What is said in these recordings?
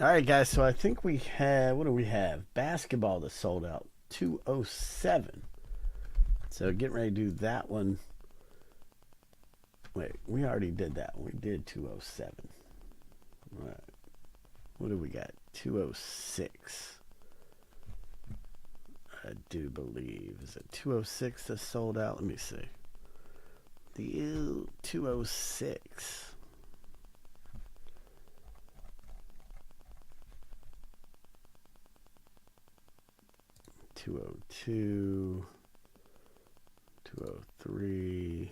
All right, guys. So I think we have, what do we have? Basketball that sold out 207. So getting ready to do that one. Wait, we already did that one. We did 207. All right. What do we got? 206. I do believe. Is it 206 that sold out? Let me see. The 206. 202, 203,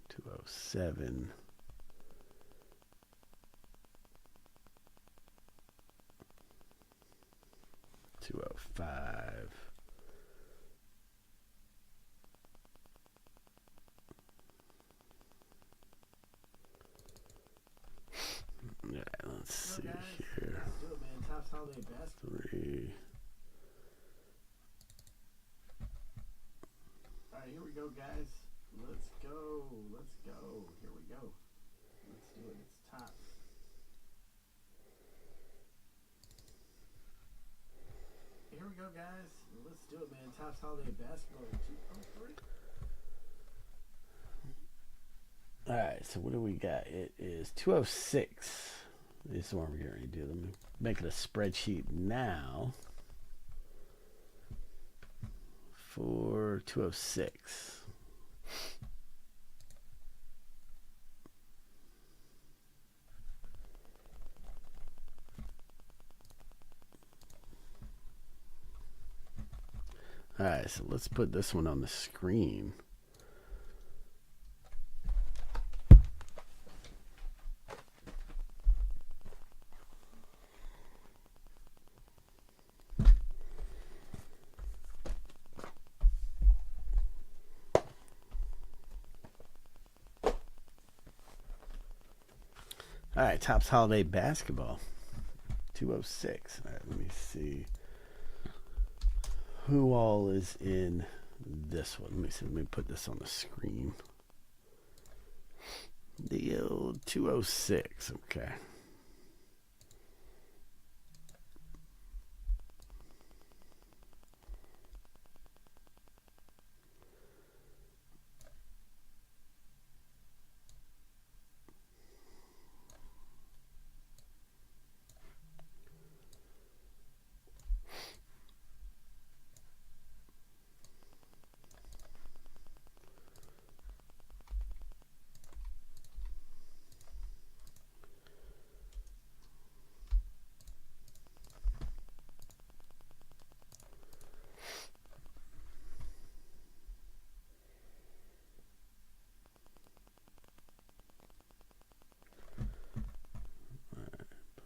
207, 205. Yeah, let's see here. Three. All right, here we go, guys. Let's go. Let's go. Here we go. Let's do it. It's top. Here we go, guys. Let's do it, man. Topps Holiday Basketball 203. All right, so what do we got? It is 206. This is what we're going to do. Let me make it a spreadsheet now for 206. All right, so let's put this one on the screen. All right, Topps Holiday Basketball 206. All right, let me see who all is in this one. Let me see. Let me put this on the screen. The old 206. Okay.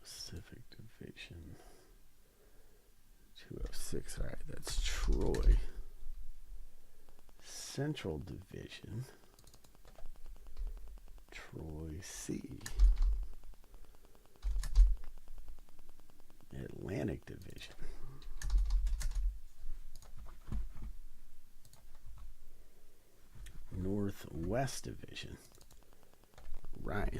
Pacific Division 206. All right, that's Troy. Central Division Troy C. Atlantic Division Northwest Division Ryan.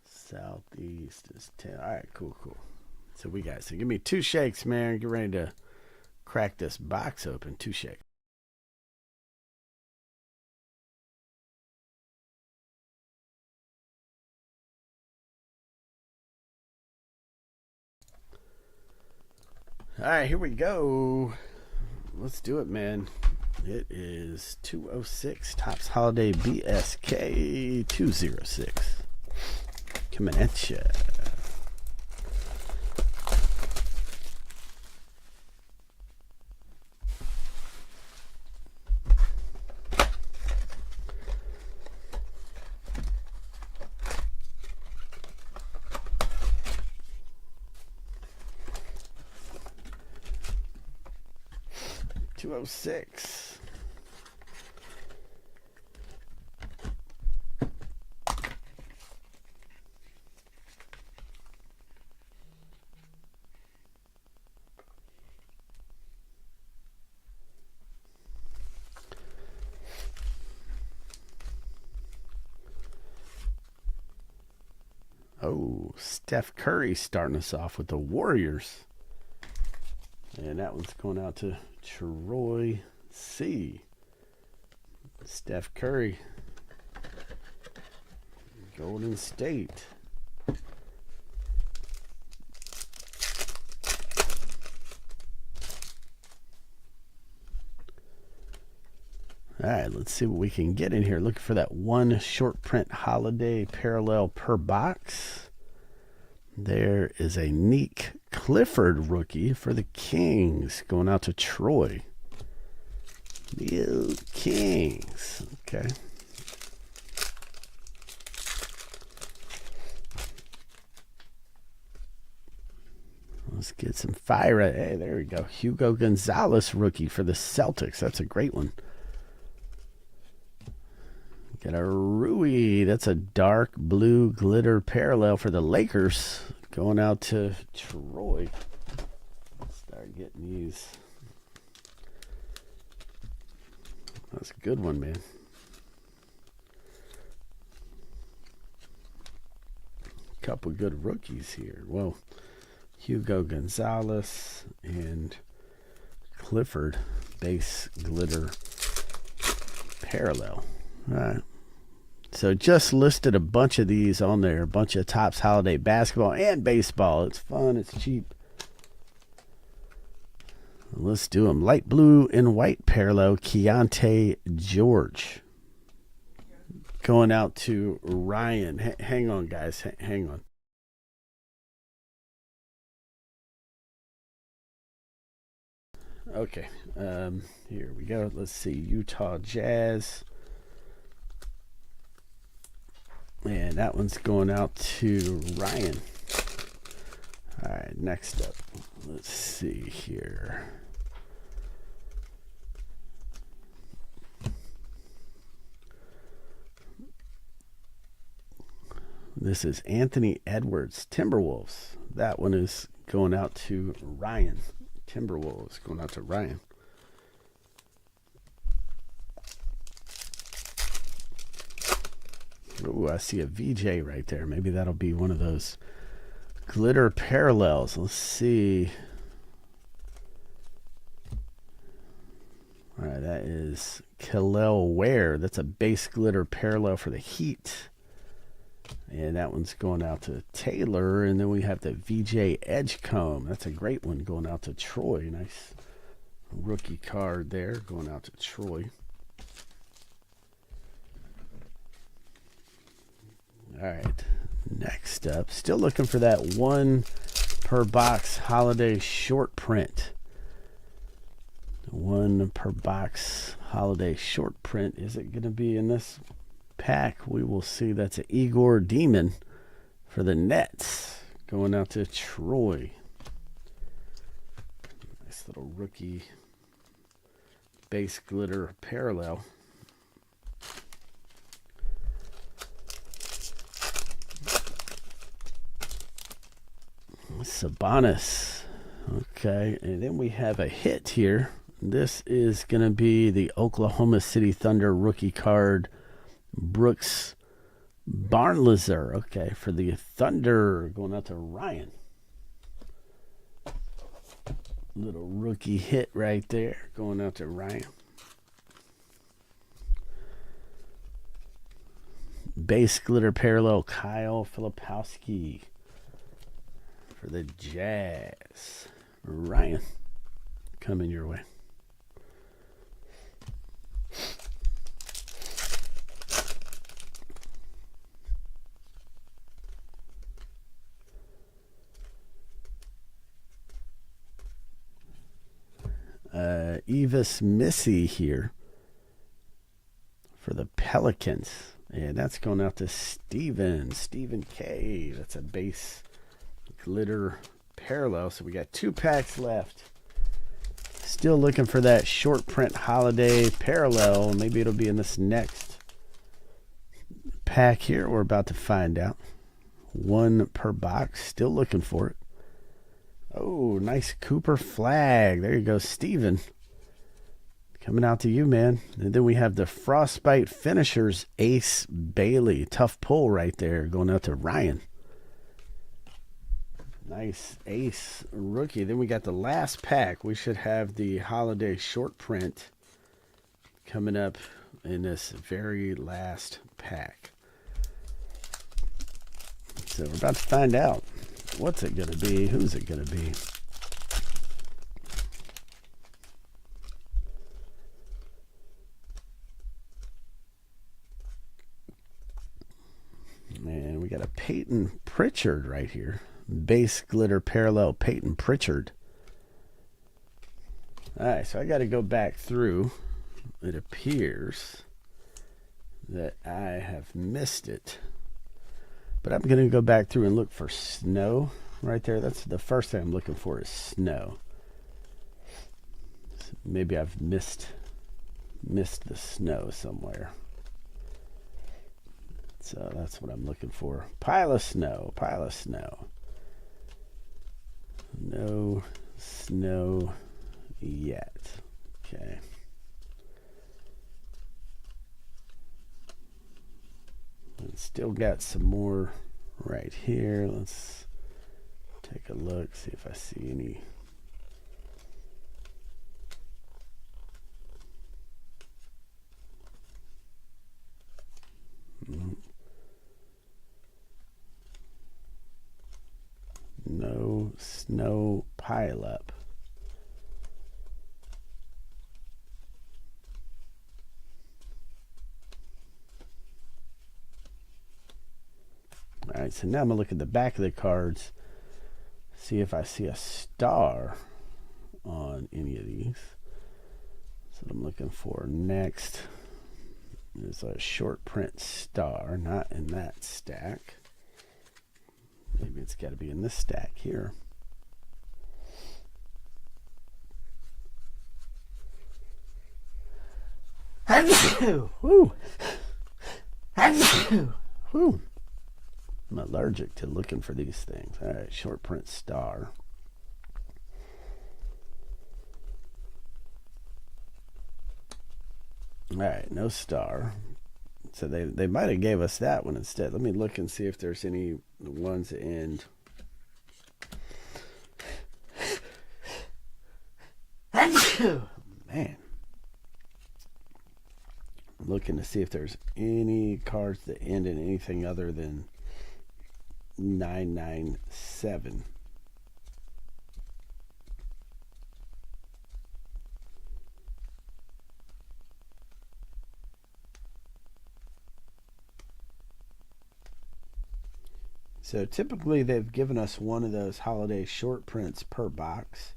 Southeast is 10. All right, cool. So we got, so give me two shakes, man. Get ready to crack this box open. Two shakes. All right, here we go. Let's do it, man. It is 206 Topps Holiday BSK 206. Coming at ya. $206. Oh, Steph Curry starting us off with the Warriors. And that one's going out to Troy C. Steph Curry. Golden State. All right, let's see what we can get in here. Looking for that one short print holiday parallel per box. There is a Nick Clifford rookie for the Kings going out to Troy. The Kings. Okay. Let's get some fire. Hey, there we go. Hugo Gonzalez rookie for the Celtics. That's a great one. Got a Rui. That's a dark blue glitter parallel for the Lakers. Going out to Troy. Start getting these. That's a good one, man. Couple good rookies here. Well, Hugo Gonzalez and Clifford base glitter parallel. All right. So just listed a bunch of these on there. A bunch of Topps Holiday basketball and baseball. It's fun. It's cheap. Let's do them. Light blue and white parallel. Keontae George. Going out to Ryan. Hang on, guys. Hang on. Okay. Here we go. Let's see. Utah Jazz. And that one's going out to Ryan. All right, next up. Let's see here. This is Anthony Edwards, Timberwolves. That one is going out to Ryan. Timberwolves going out to Ryan. Ooh, I see a VJ right there. Maybe that'll be one of those glitter parallels. Let's see. All right, that is Kel'el Ware. That's a base glitter parallel for the Heat. And that one's going out to Taylor. And then we have the VJ Edgecombe. That's a great one going out to Troy. Nice rookie card there going out to Troy. All right, next up, still looking for that one per box holiday short print. One per box holiday short print. Is it going to be in this pack? We will see. That's an Igor Demon for the Nets going out to Troy. Nice little rookie base glitter parallel. Sabonis. Okay, and then we have a hit here. This is going to be the Oklahoma City Thunder rookie card, Brooks Barnlizer. Okay, for the Thunder, going out to Ryan. Little rookie hit right there, going out to Ryan. Base glitter parallel, Kyle Filipowski. For the Jazz, Ryan, coming your way. Evis Missy here for the Pelicans. And that's going out to Stephen K. That's a base glitter parallel. So we got 2 packs left. Still looking for that short print holiday parallel. Maybe it'll be in this next pack here. We're about to find out. 1 per box. Still looking for it. Oh, nice Cooper flag. There you go, Steven. Coming out to you, man. And then we have the Frostbite Finishers Ace Bailey. Tough pull right there. Going out to Ryan. Nice ace rookie. Then we got the last pack. We should have the holiday short print coming up in this very last pack. So we're about to find out. What's it going to be? Who's it going to be? And we got a Peyton Pritchard right here. Base glitter parallel Peyton Pritchard. Alright, so I got to go back through. It appears that I have missed it. But I'm going to go back through and look for snow right there. That's the first thing I'm looking for is snow. So maybe I've missed the snow somewhere. So that's what I'm looking for. Pile of snow, pile of snow. No snow yet. Okay. And still got some more right here. Let's take a look, see if I see any. No snow pileup. All right, so now I'm going to look at the back of the cards, see if I see a star on any of these. That's what I'm looking for next. There's a short print star, not in that stack. Maybe it's got to be in this stack here. Woo. Woo. I'm allergic to looking for these things. All right, short print star. All right, no star. So they might have gave us that one instead. Let me look and see if there's any ones that end. Man. I'm looking to see if there's any cards that end in anything other than 997. So typically they've given us one of those holiday short prints per box.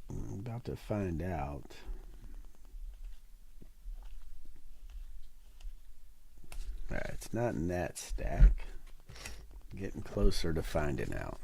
I'm about to find out. All right, it's not in that stack. Getting closer to finding out.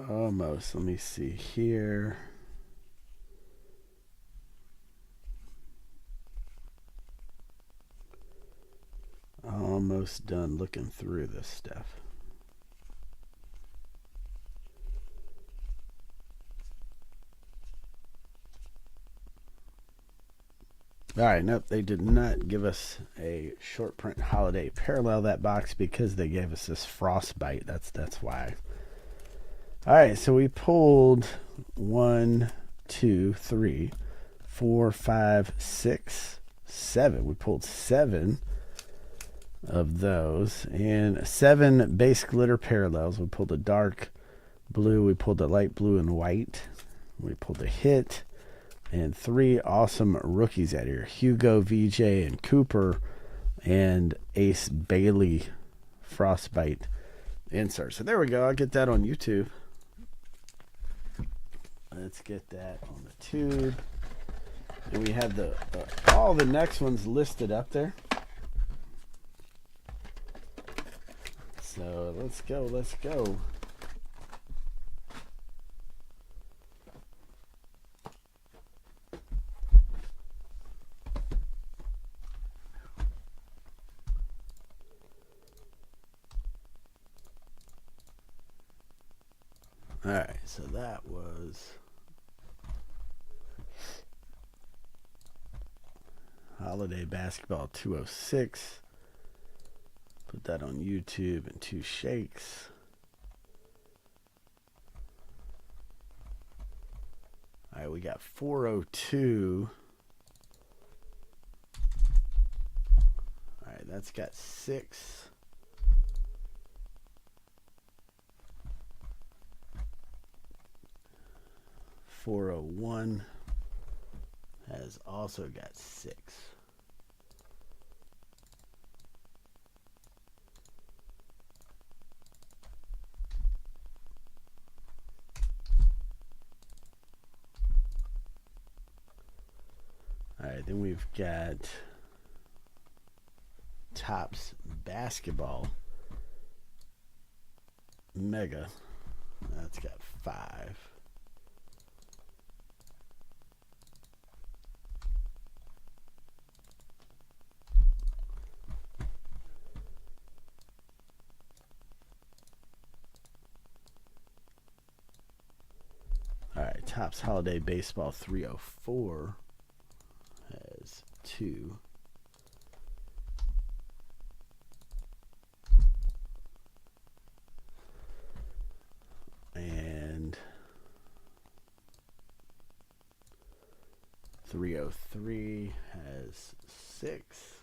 Almost. Let me see here. Almost done looking through this stuff. All right, nope, they did not give us a short print holiday parallel that box because they gave us this frostbite. That's why. All right, so we pulled 1, 2, 3, 4, 5, 6, 7. We pulled 7 of those and 7 base glitter parallels. We pulled a dark blue, we pulled a light blue and white, we pulled a hit, and 3 awesome rookies out here. Hugo, VJ, and Cooper, and Ace Bailey frostbite insert. So there we go. I'll get that on YouTube. Let's get that on the tube. And we have the all the next ones listed up there. So let's go, let's go. right, so that was Holiday Basketball 206. Put that on YouTube in 2 shakes. All right, we got 402. All right, that's got 6. $401 has also got 6. All right, then we've got Topps Basketball Mega. That's got 5. All right, Topps Holiday Baseball 304 has 2. And 303 has 6.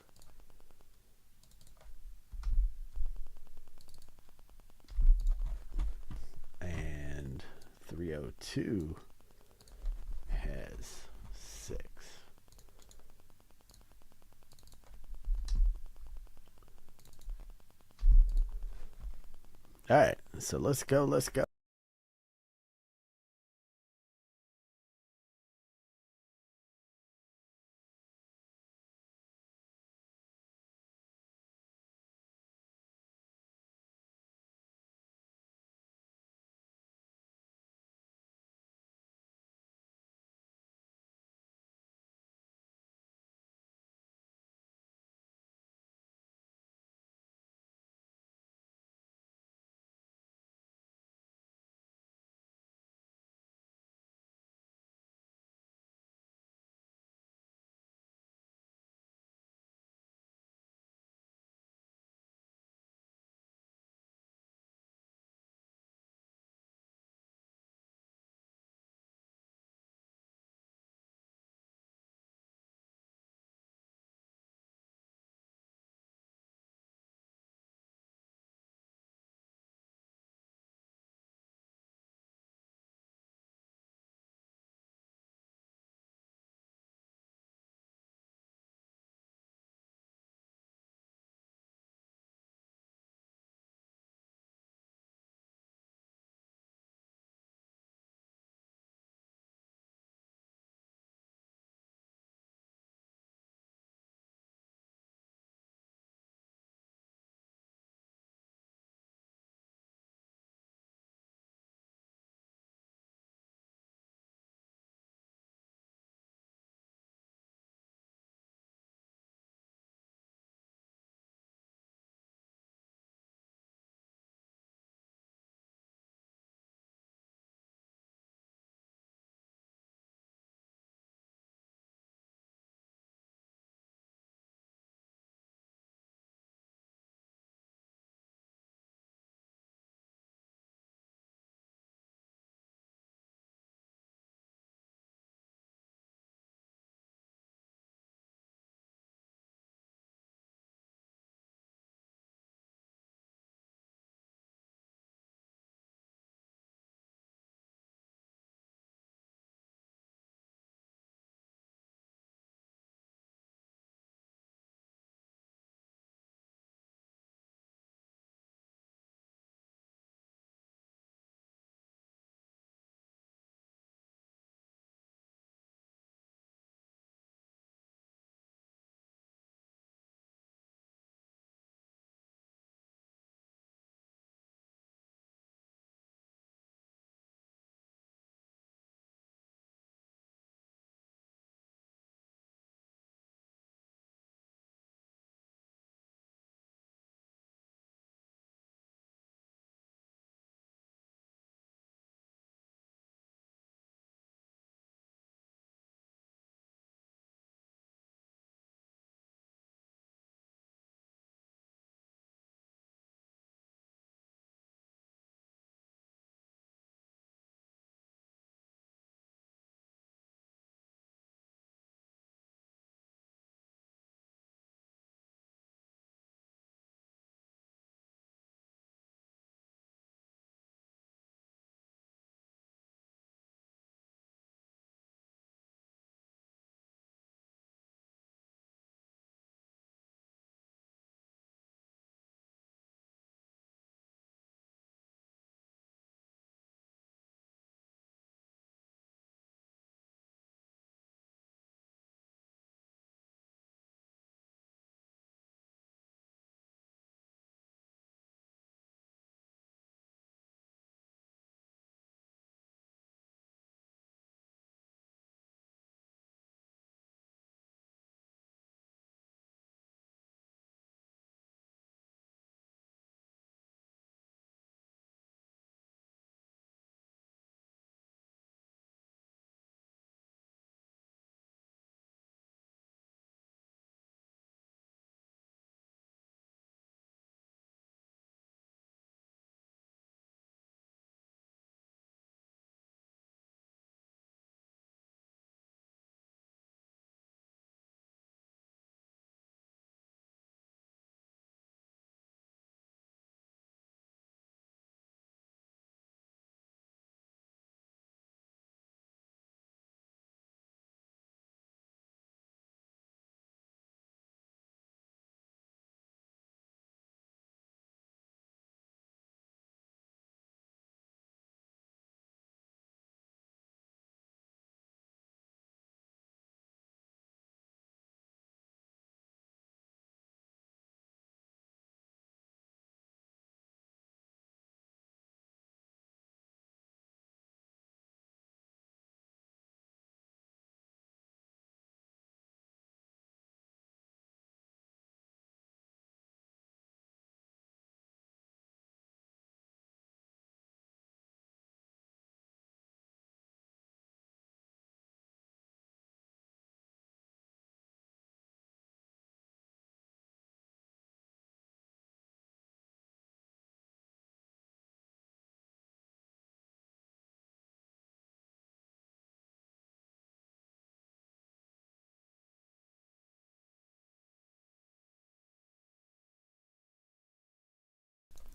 And 302 has 6. All right, so let's go.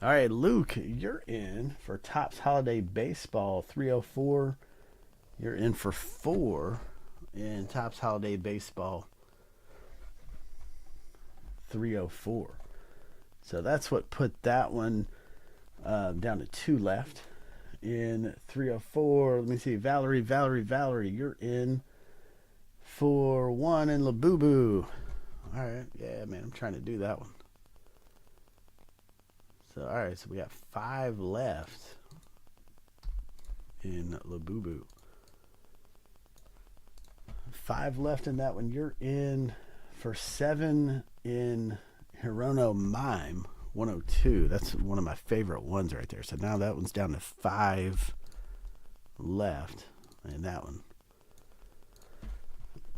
All right, Luke, you're in for Topps Holiday Baseball 304. You're in for 4 in Topps Holiday Baseball 304. So that's what put that one down to 2 left. In 304, let me see. Valerie, you're in for 1 in Labubu. All right, yeah, man, I'm trying to do that one. So, all right, so we got 5 left in Labubu. 5 left in that one. You're in for 7 in Hirono Mime 102. That's one of my favorite ones right there. So now that one's down to 5 left in that one.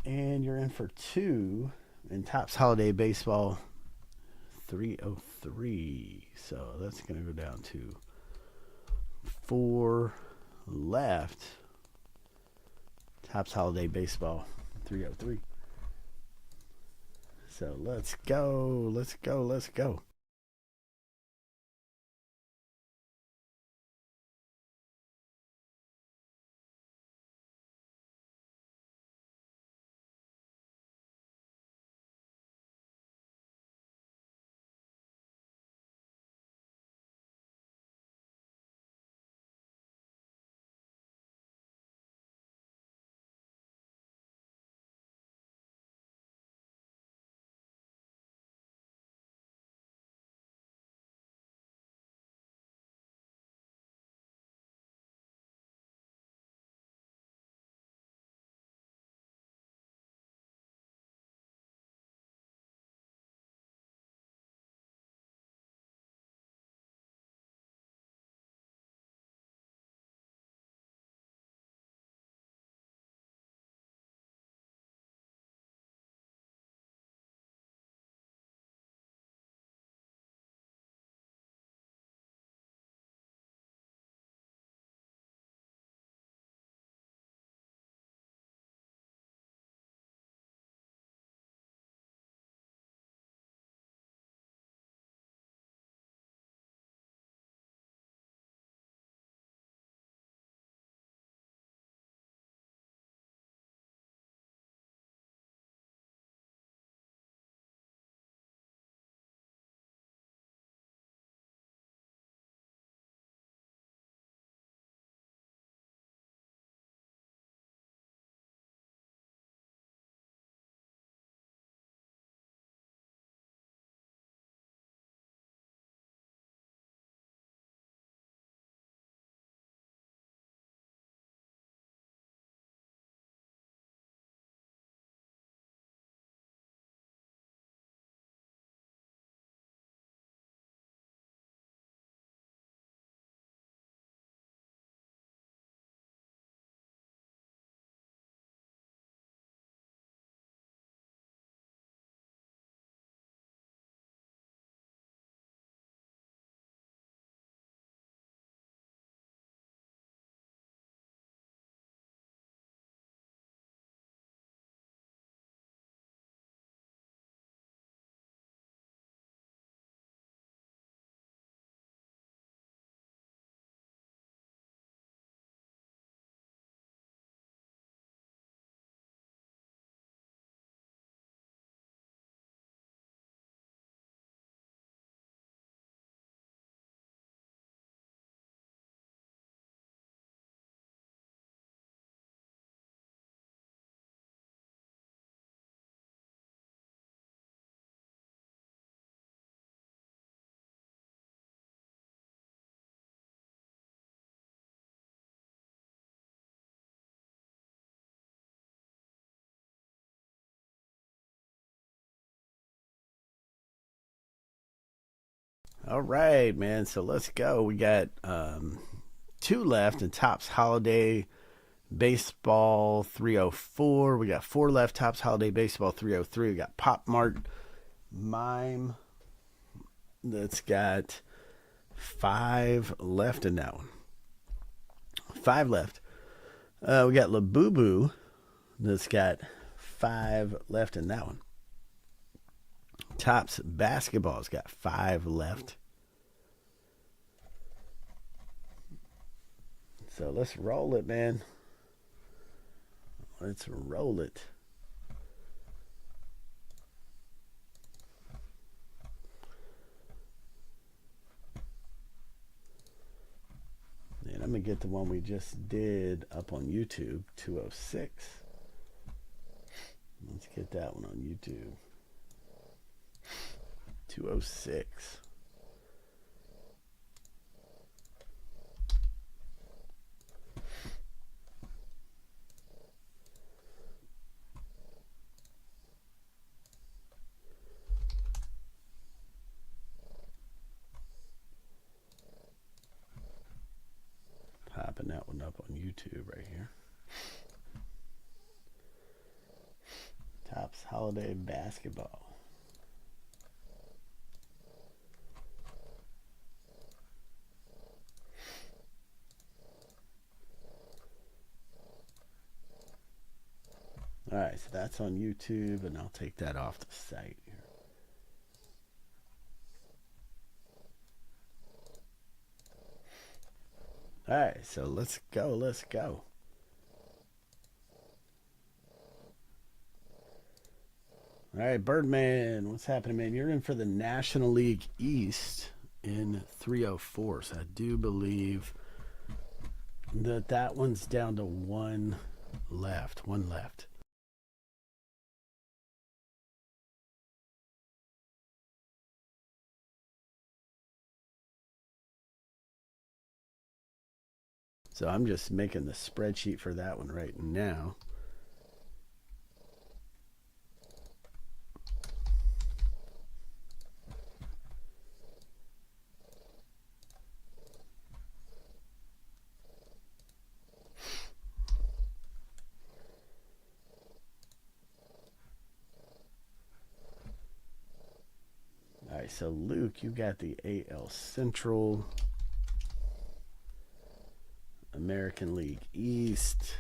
And you're in for 2 in Topps Holiday Baseball 303. So that's going to go down to 4 left. Topps Holiday Baseball 303. So let's go. All right, man. So let's go. We got 2 left in Topps Holiday Baseball 304. We got 4 left. Topps Holiday Baseball 303. We got Pop Mart Mime. That's got 5 left in that one. 5 left. We got Labubu. That's got 5 left in that one. Topps Basketball's got 5 left. So let's roll it, man. Let's roll it. And I'm going to get the one we just did up on YouTube, 206. Let's get that one on YouTube. 206. Popping that one up on YouTube right here. Topps Holiday Basketball. All right, so that's on YouTube, and I'll take that off the site here. All right, so let's go. Let's go. All right, Birdman, what's happening, man? You're in for the National League East in 304. So I do believe that one's down to one left. One left. So I'm just making the spreadsheet for that one right now. All right, so Luke, you got the AL Central, American League East,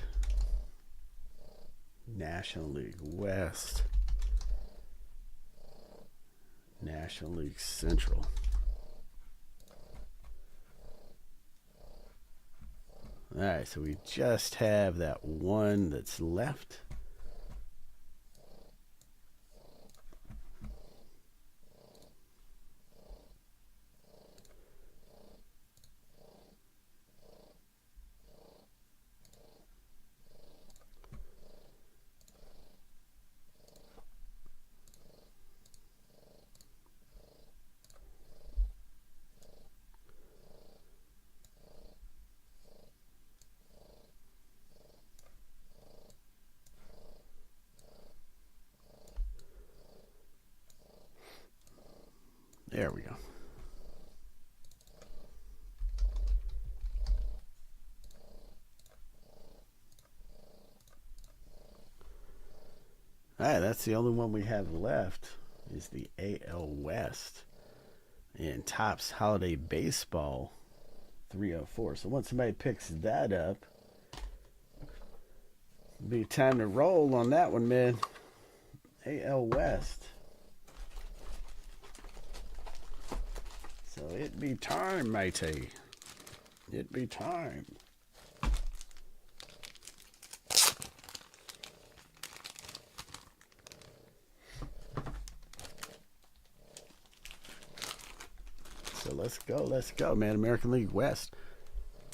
National League West, National League Central. All right, so we just have that one that's left. There we go. All right, that's the only one we have left is the AL West and Topps Holiday Baseball 304. So once somebody picks that up, it'll be time to roll on that one, man. AL West. So it be time, matey. It be time. So let's go, man. American League West.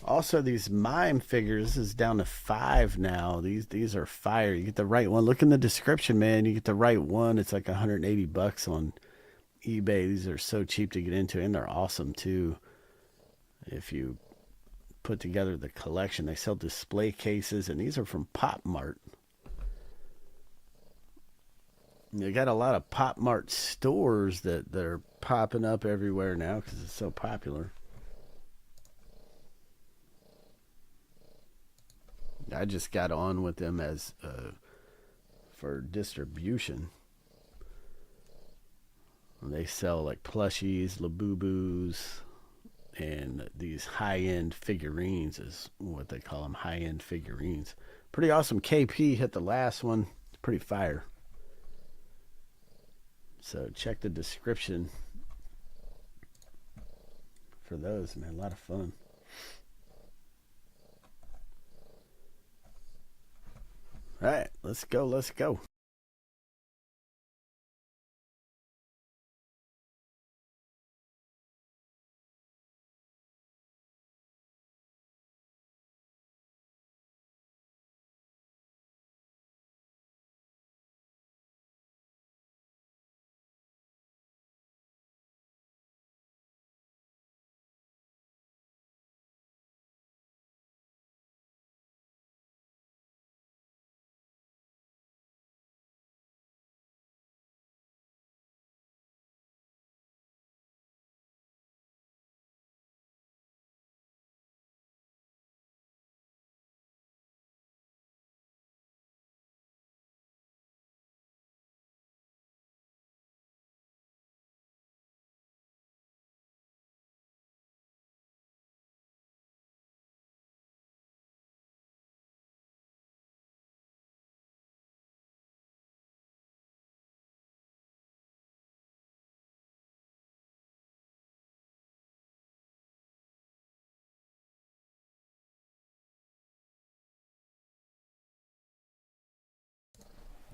Also, these mime figures is down to 5 now. These are fire. You get the right one. Look in the description, man. You get the right one. It's like $180 on eBay. These are so cheap to get into, and they're awesome too. If you put together the collection, they sell display cases, and these are from Pop Mart. They got a lot of Pop Mart stores that they're popping up everywhere now because it's so popular. I just got on with them as for distribution. They sell like plushies, Labubus, and these high-end figurines is what they call them, high-end figurines. Pretty awesome. KP hit the last one. It's pretty fire. So check the description for those, man. A lot of fun. All right, let's go. Let's go.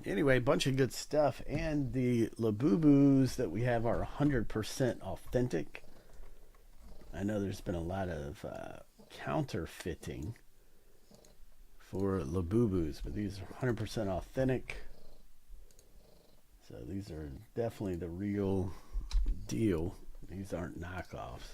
Anyway, bunch of good stuff. And the Labubus that we have are 100% authentic. I know there's been a lot of counterfeiting for Labubus, but these are 100% authentic. So these are definitely the real deal. These aren't knockoffs.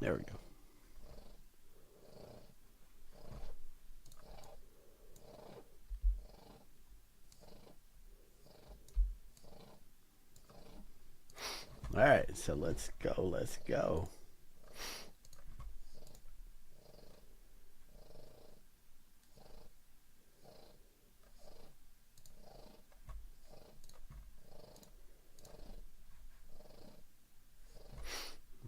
There we go. All right, so let's go. Let's go.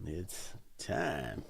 It's time.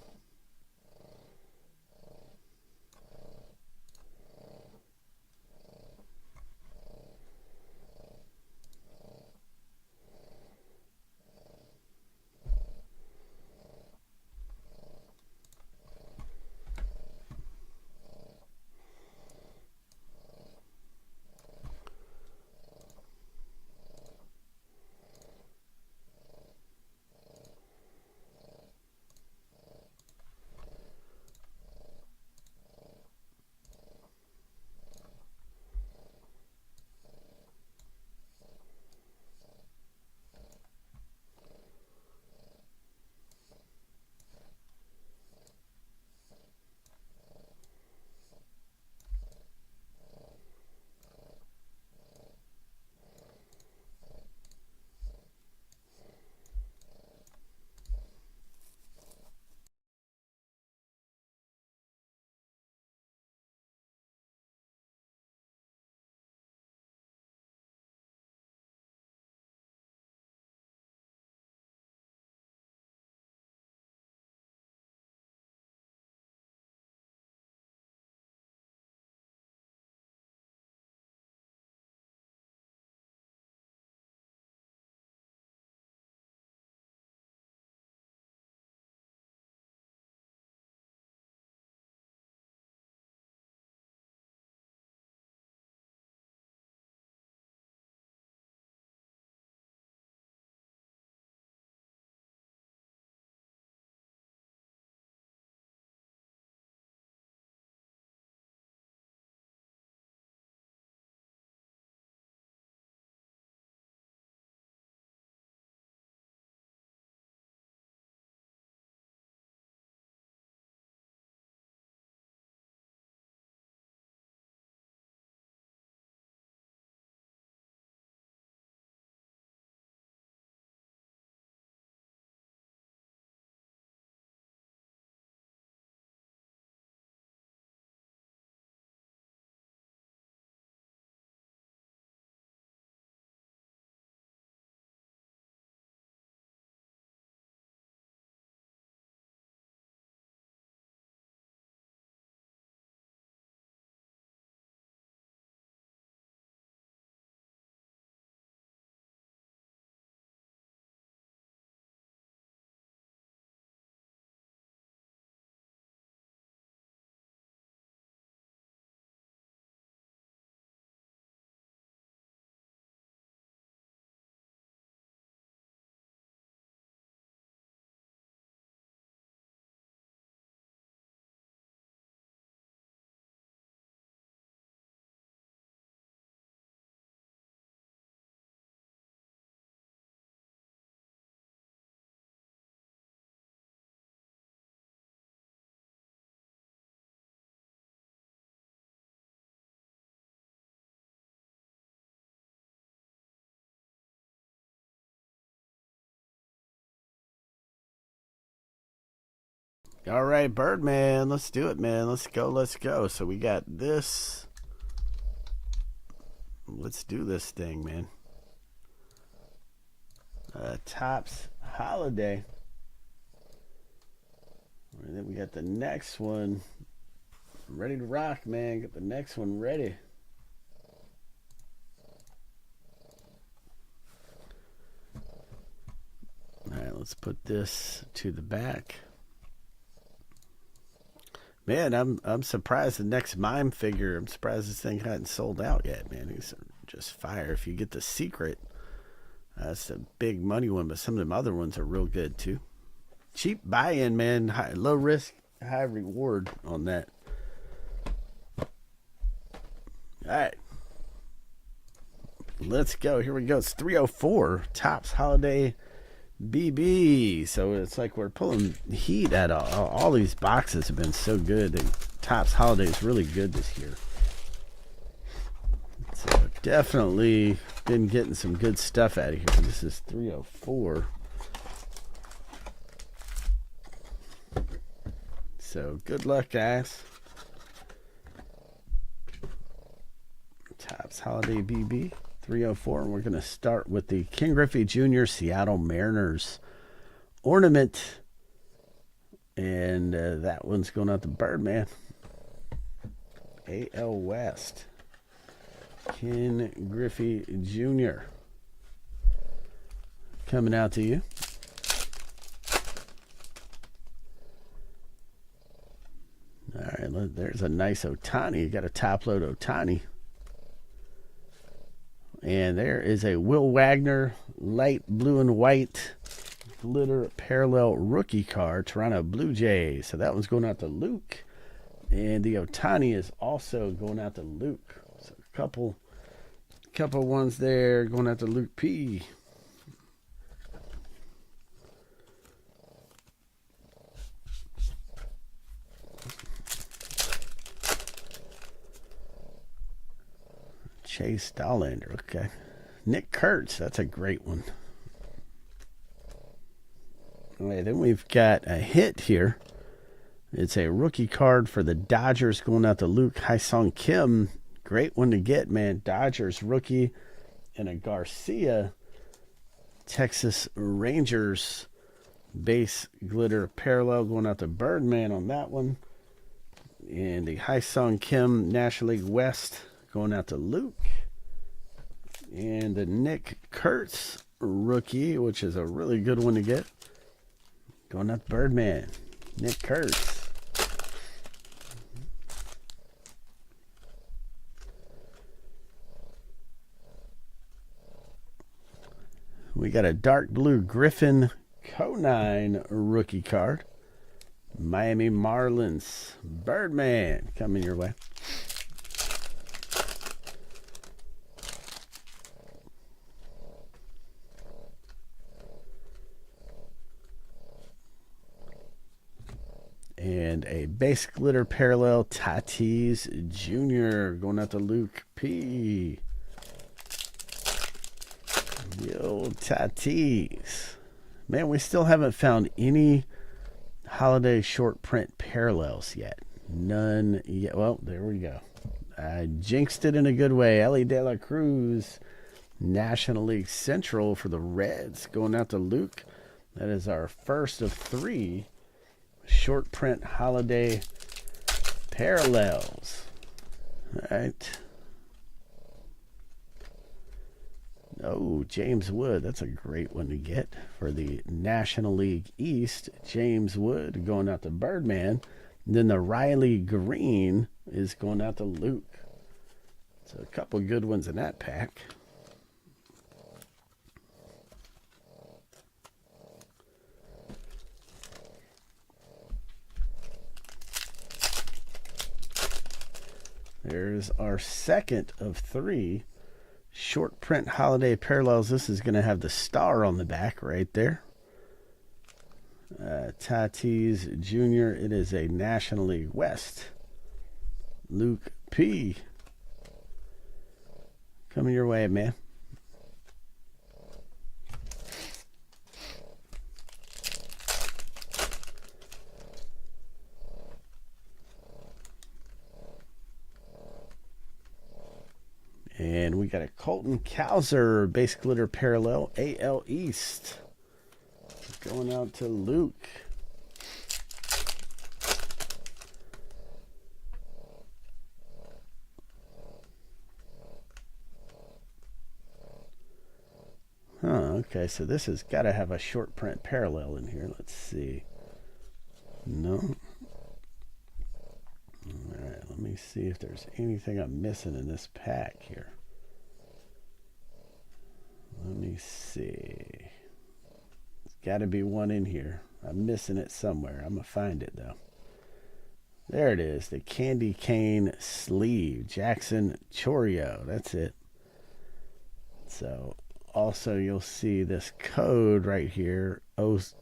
All right, Birdman, let's do it, man. Let's go, let's go. So we got this. Let's do this thing, man. Topps Holiday. And then we got the next one. Ready to rock, man. Get the next one ready. All right, let's put this to the back. Man, I'm surprised the next Mime figure. I'm surprised this thing hadn't sold out yet, man. He's just fire. If you get the secret, that's a big money one, but some of them other ones are real good too. Cheap buy-in, man. Low risk, high reward on that. All right. Let's go. Here we go. It's 304. Topps Holiday BB. So it's like we're pulling heat at all these boxes have been so good. And Topps Holiday is really good this year. So definitely been getting some good stuff out of here. This is 304. So good luck, guys. Topps Holiday BB 304, and we're going to start with the Ken Griffey Jr. Seattle Mariners ornament, and that one's going out to Birdman. AL West, Ken Griffey Jr. coming out to you. All right, there's a nice Ohtani. You got a top load Ohtani. And there is a Will Wagner light blue and white glitter parallel rookie card, Toronto Blue Jays. So that one's going out to Luke. And the Ohtani is also going out to Luke. So a couple ones there going out to Luke P. Chase Dollander, okay. Nick Kurtz, that's a great one. All right, then we've got a hit here. It's a rookie card for the Dodgers going out to Luke Hyesung Kim. Great one to get, man. Dodgers rookie, and a Garcia Texas Rangers base glitter parallel going out to Birdman on that one. And the Hyesung Kim National League West going out to Luke. And the Nick Kurtz rookie, which is a really good one to get, going out to Birdman. Nick Kurtz. We got a dark blue Griffin Conine rookie card. Miami Marlins. Birdman coming your way. And a base glitter parallel Tatis Jr. going out to Luke P. Yo, Tatis. Man, we still haven't found any holiday short print parallels yet. None yet. Well, there we go. I jinxed it in a good way. Ellie De La Cruz, National League Central for the Reds, going out to Luke. That is our first of 3 short print holiday parallels. All right. Oh, James Wood. That's a great one to get for the National League East. James Wood going out to Birdman. And then the Riley Green is going out to Luke. So a couple good ones in that pack. There's our second of 3 short print holiday parallels. This is going to have the star on the back right there. Tatis Jr. It is a National League West. Luke P. Coming your way, man. got a Colton Cowser base glitter parallel AL East. Going out to Luke. Okay, so this has got to have a short print parallel in here. Let's see. No. All right, let me see if there's anything I'm missing in this pack here. Let me see. There's got to be one in here. I'm missing it somewhere. I'm going to find it, though. There it is, the candy cane sleeve. Jackson Chourio. That's it. So, also, you'll see this code right here. What's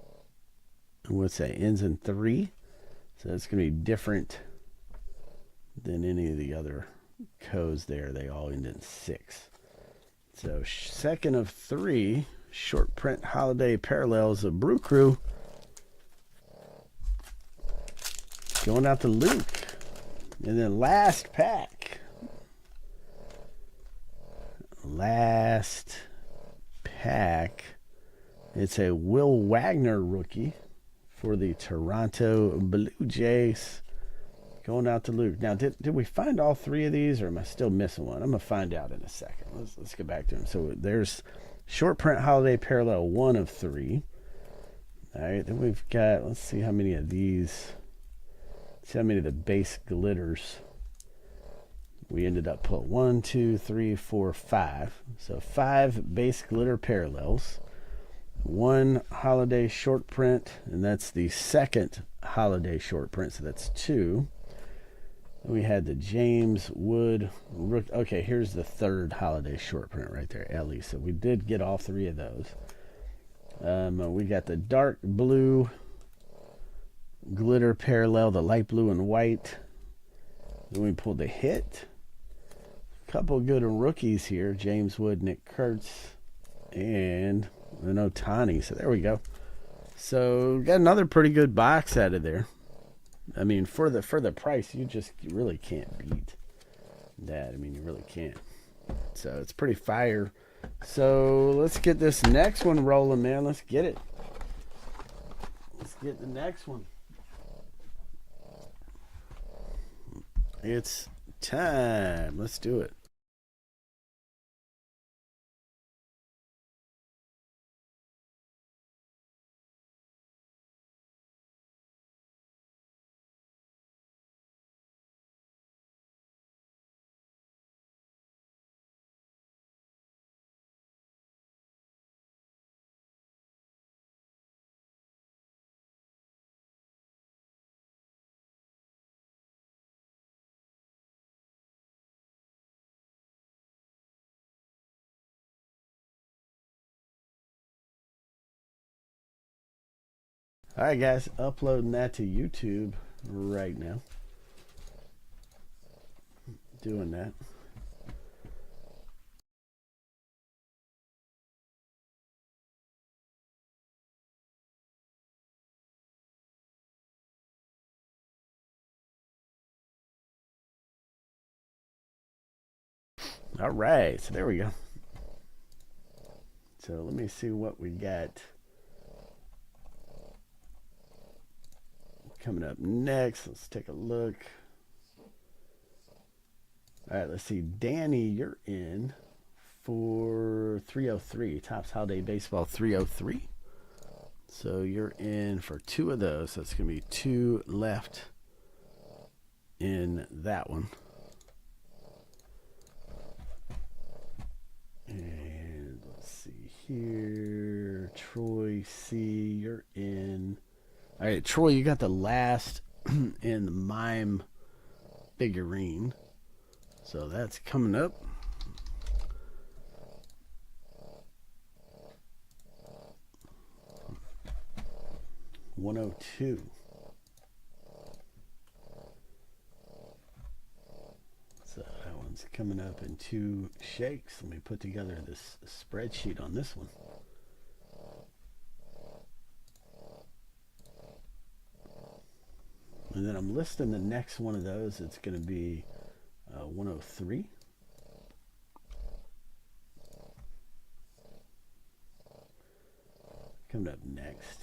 that? Ends in 3. So it's going to be different than any of the other codes there. They all end in 6. So second of 3 short print holiday parallels of Brew Crew. Going out to Luke. And then last pack. Last pack. It's a Will Wagner rookie for the Toronto Blue Jays. Going out to Luke. Now, did we find all 3 of these, or am I still missing one? I'm going to find out in a second. Let's get back to them. So there's short print holiday parallel 1 of 3. All right, then we've got, let's see how many of these, see how many of the base glitters we ended up putting. 1, 2, 3, 4, 5. So 5 base glitter parallels. 1 holiday short print, and that's the second holiday short print, so that's 2. We had the James Wood. Okay, here's the 3rd holiday short print right there, Ellie. So we did get all 3 of those. We got the dark blue glitter parallel, the light blue and white. Then we pulled the hit. A couple good rookies here. James Wood, Nick Kurtz, and an Ohtani. So there we go. So got another pretty good box out of there. I mean, for the price, you really can't beat that. I mean, you really can't. So it's pretty fire. So let's get this next one rolling, man. Let's get it. Let's get the next one. It's time. Let's do it. All right, guys, uploading that to YouTube right now. Doing that. All right, so there we go. So let me see what we got coming up next. Let's take a look. All right, let's see. Danny, you're in for 303. Topps Holiday Baseball 303. So you're in for 2 of those. So it's going to be 2 left in that one. And let's see here. Troy C, you're in. All right, Troy, you got the last in the mime figurine. So that's coming up. $102. So that one's coming up in 2 shakes. Let me put together this spreadsheet on this one. And then I'm listing the next one of those. It's going to be 103. Coming up next.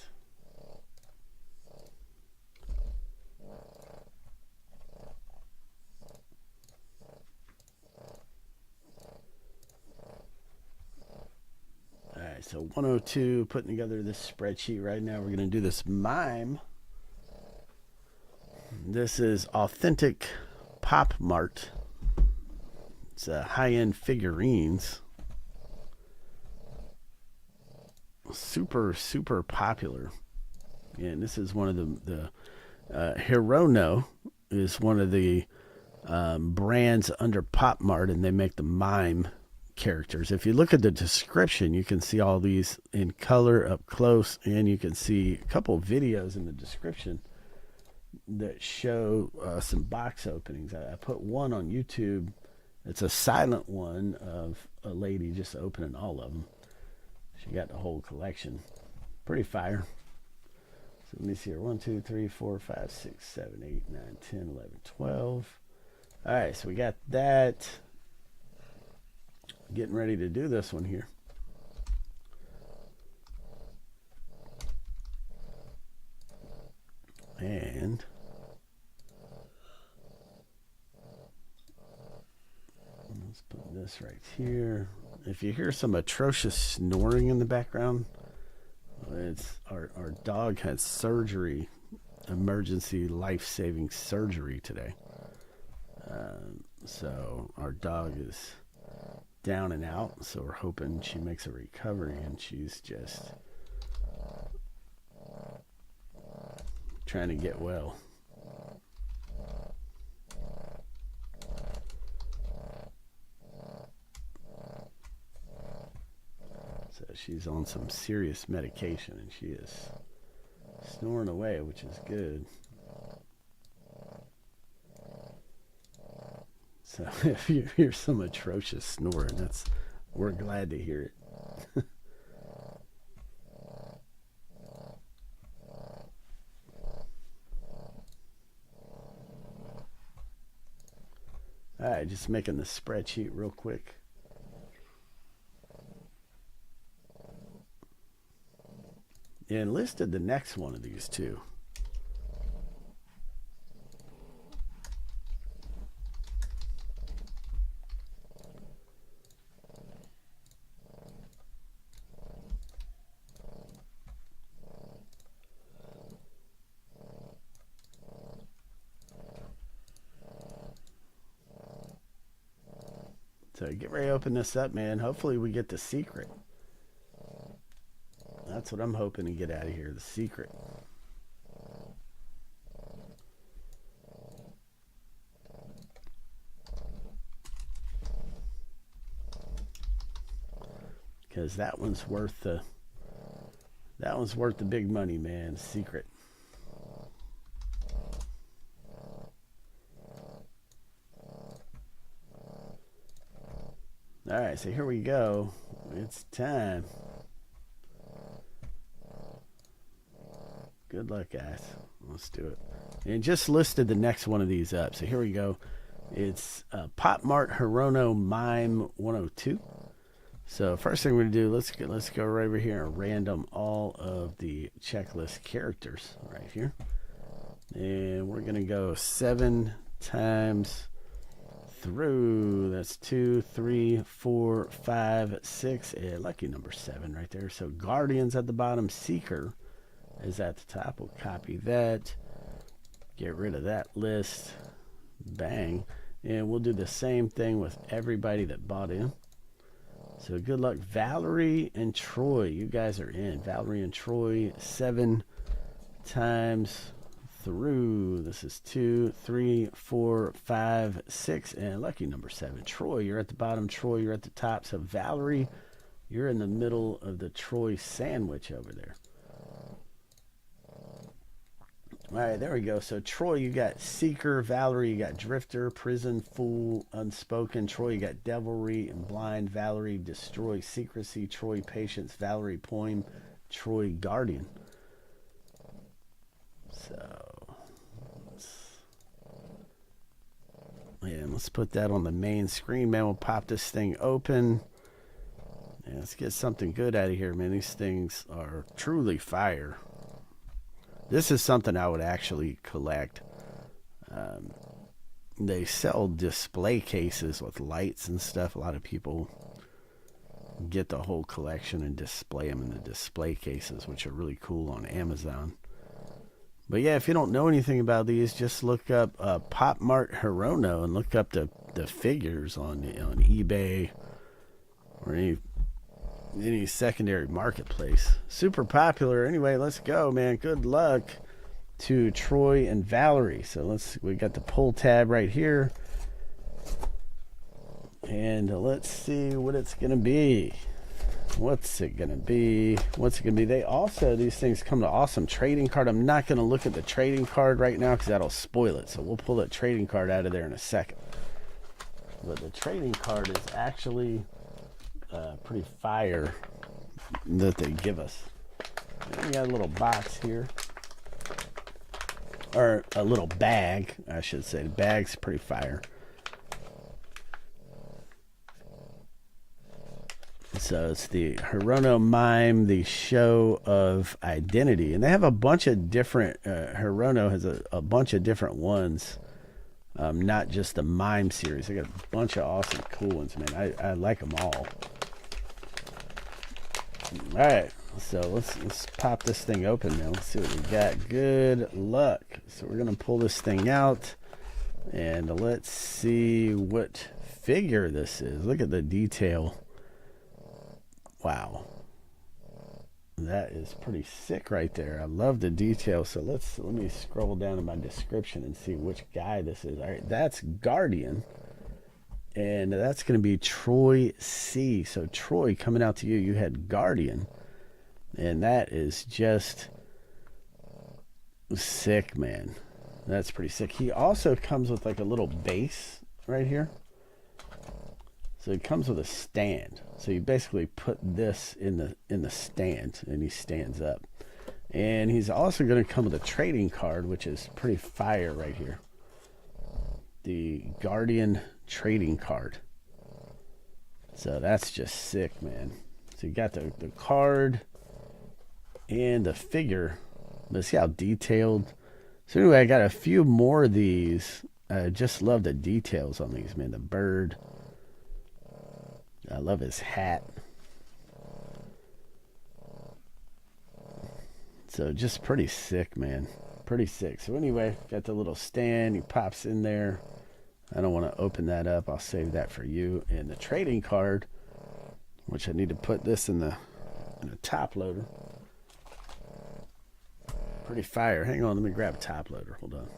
All right, so 102, putting together this spreadsheet right now. We're going to do this mime. This is Authentic Pop Mart. It's high-end figurines. Super, super popular. And this is one of the Hirono is one of the brands under Pop Mart, and they make the mime characters. If you look at the description, you can see all these in color up close, and you can see a couple of videos in the description that show some box openings. I put one on YouTube. It's a silent one of a lady just opening all of them. She got the whole collection. Pretty fire. So let me see here. 1, 2, 3, 4, 5, 6, 7, 8, 9, 10, 11, 12. All right, so we got that. Getting ready to do this one here. And let's put this right here. If you hear some atrocious snoring in the background, it's our dog had surgery, emergency life-saving surgery today. So our dog is down and out, so we're hoping she makes a recovery, and she's just trying to get well. So she's on some serious medication, and she is snoring away, which is good. So if you hear some atrocious snoring, we're glad to hear it. All right, just making the spreadsheet real quick. And listed the next one of these too. So get ready to open this up, man. Hopefully we get the secret. That's what I'm hoping to get out of here, the secret. Because that one's worth the big money, man. Secret. All right, so here we go. It's time. Good luck, guys. Let's do it. And just listed the next one of these up. So here we go. It's Pop Mart Hirono Mime 102. So first thing we're gonna do, let's go right over here and random all of the checklist characters right here, and we're gonna go 7 times through. That's 2, 3, 4, 5, 6. Lucky number 7 right there. So Guardians at the bottom, Seeker is at the top. We'll copy that, get rid of that list, bang, and we'll do the same thing with everybody that bought in. So good luck, Valerie and Troy. You guys are in. Valerie and Troy, 7 times through. This is 2, 3, 4, 5, 6, and lucky number 7. Troy, you're at the bottom. Troy, you're at the top. So Valerie, you're in the middle of the Troy sandwich over there. All right, there we go. So Troy, you got Seeker. Valerie, you got Drifter, Prison, Fool, Unspoken. Troy, you got Devilry and Blind. Valerie, Destroy, Secrecy. Troy, Patience. Valerie, Poem. Troy, Guardian. So, let's put that on the main screen, man. We'll pop this thing open. And Let's get something good out of here, man. These things are truly fire. This is something I would actually collect. Um, they sell display cases with lights and stuff. A lot of people get the whole collection and display them in the display cases, which are really cool on Amazon. But yeah, if you don't know anything about these, just look up Pop Mart Hirono and look up the figures on eBay or any secondary marketplace. Super popular. Anyway, let's go, man. Good luck to Troy and Valerie. So we got the pull tab right here. And let's see what it's going to be. What's it going to be? They also, these things come to awesome trading card. I'm not going to look at the trading card right now because that'll spoil it. So we'll pull that trading card out of there in a second. But the trading card is actually pretty fire that they give us. And we got a little box here. Or a little bag, I should say. The bag's pretty fire. So it's the Hirono Mime, the Show of Identity. And they have a bunch of different, Hirono has a bunch of different ones. Not just the Mime series. They got a bunch of awesome cool ones, man. I like them all. Alright, so let's pop this thing open now. Let's see what we got. Good luck. So we're going to pull this thing out. And let's see what figure this is. Look at the detail. Wow, that is pretty sick right there. I love the detail. So let me scroll down to my description and see which guy this is. All right, that's Guardian, and that's going to be Troy C. So Troy, coming out to you, you had Guardian, and that is just sick, man. That's pretty sick. He also comes with like a little base right here. So it comes with a stand. So you basically put this in the stand, and he stands up. And he's also going to come with a trading card, which is pretty fire right here. The Guardian trading card. So that's just sick, man. So you got the card and the figure. Let's see how detailed. So anyway, I got a few more of these. I just love the details on these, man. The bird. I love his hat. So just pretty sick, man. Pretty sick. So anyway, got the little stand. He pops in there. I don't want to open that up. I'll save that for you. And the trading card, which I need to put this in the top loader. Pretty fire. Hang on, let me grab a top loader. Hold on.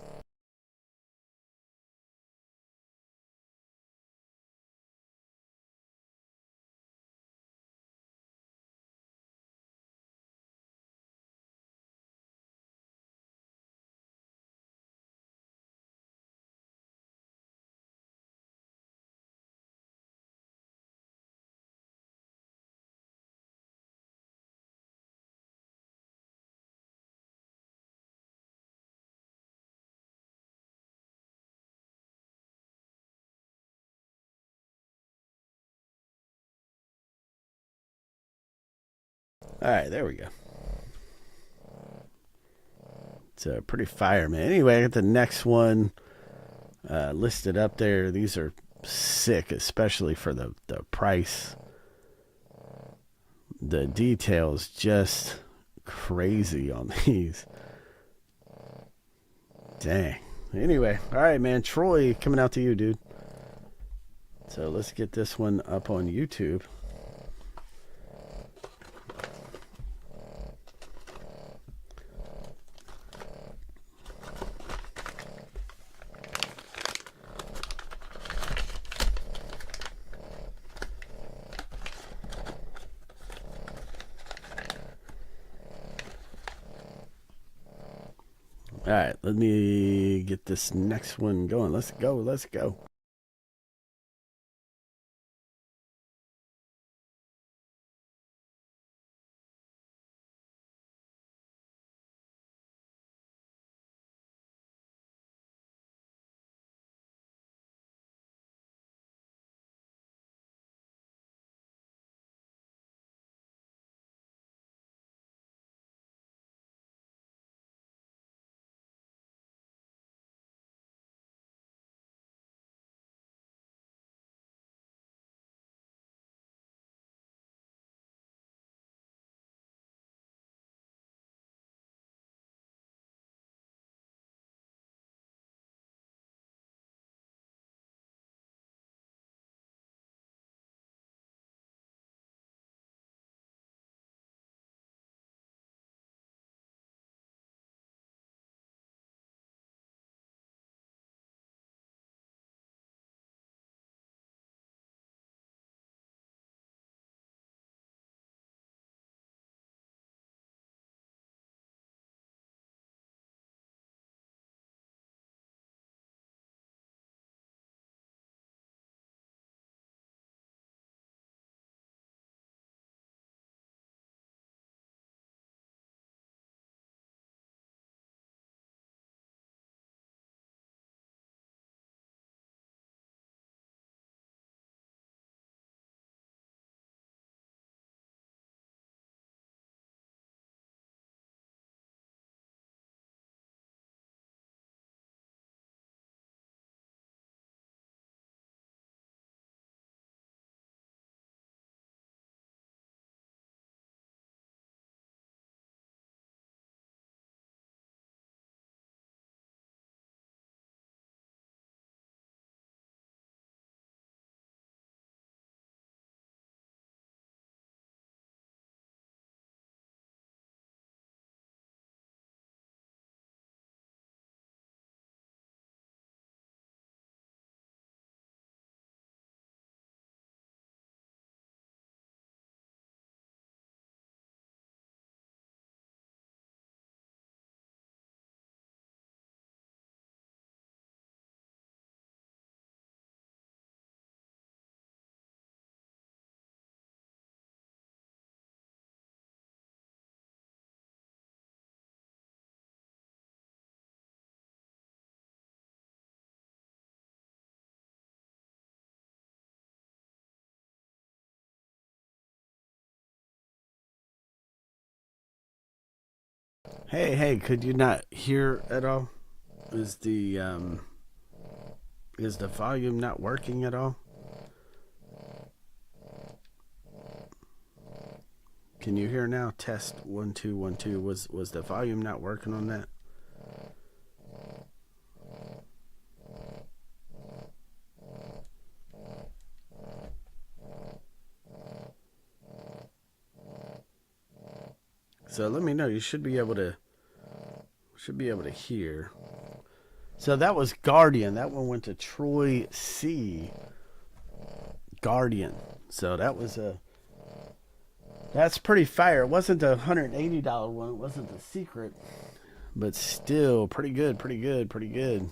All right, there we go. It's pretty fire, man. Anyway, I got the next one listed up there. These are sick, especially for the price. The details just crazy on these. Dang. Anyway, all right, man. Troy, coming out to you, dude. So let's get this one up on YouTube. All right, let me get this next one going. Let's go. Let's go. Hey, could you not hear at all? Is the volume not working at all? Can you hear now? Test 1 2 1 2. Was the volume not working on that? So let me know. You should be able to hear. So that was Guardian. That one went to Troy C. Guardian. So that's pretty fire. It wasn't the $180 one. It wasn't the secret, but still pretty good. Pretty good. Pretty good.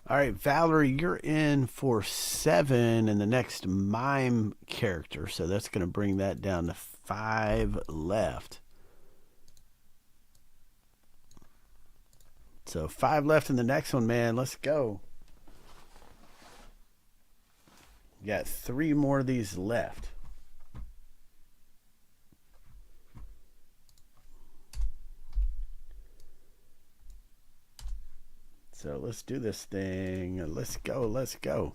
All right, Valerie, you're in for 7 in the next mime character. So that's going to bring that down to 5 left. So 5 left in the next one, man. Let's go. You got 3 more of these left. So let's do this thing. Let's go. Let's go.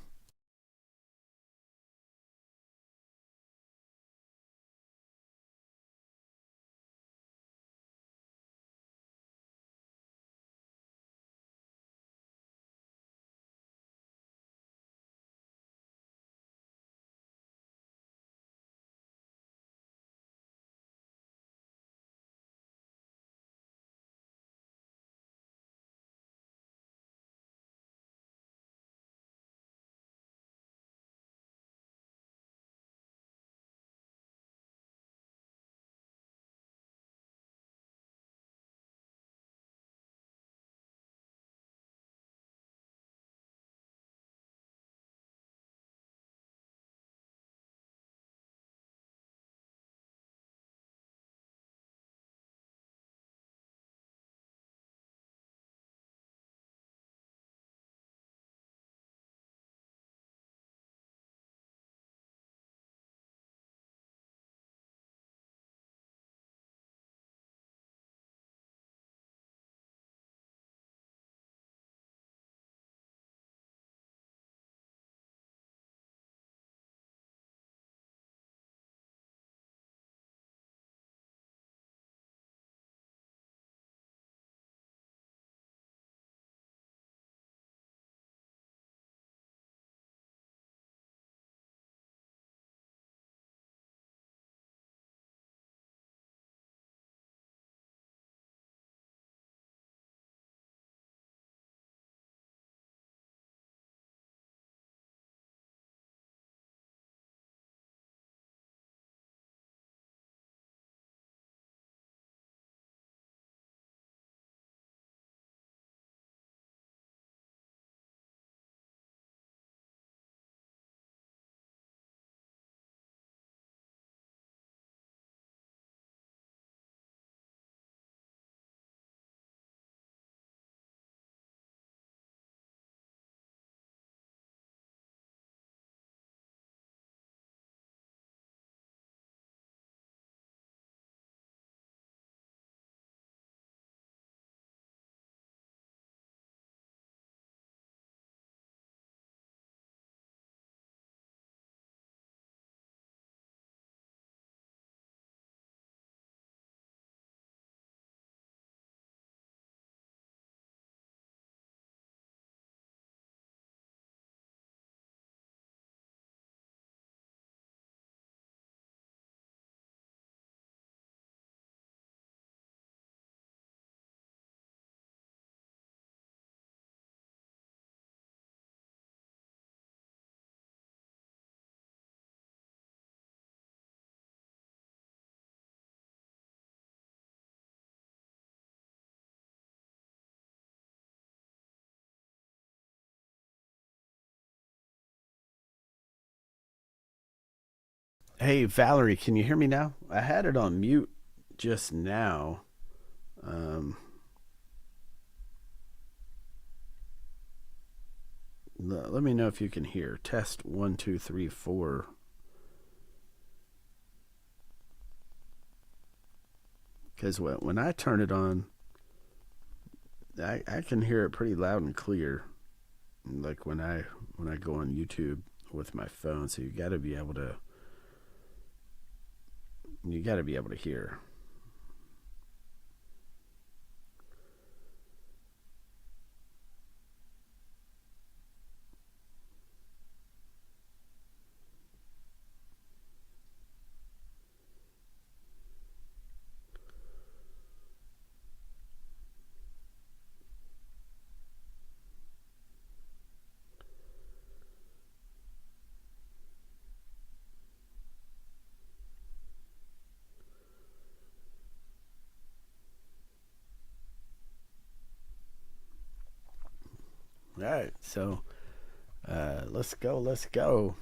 Hey, Valerie, can you hear me now? I had it on mute just now. Um, Let me know if you can hear. Test 1, 2, 3, 4. Because when I turn it on, I can hear it pretty loud and clear. Like when I go on YouTube with my phone. So you got to be able to hear. All right, so let's go. Let's go.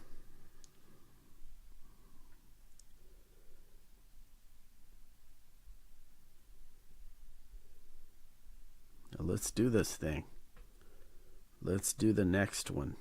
Let's do this thing. Let's do the next one.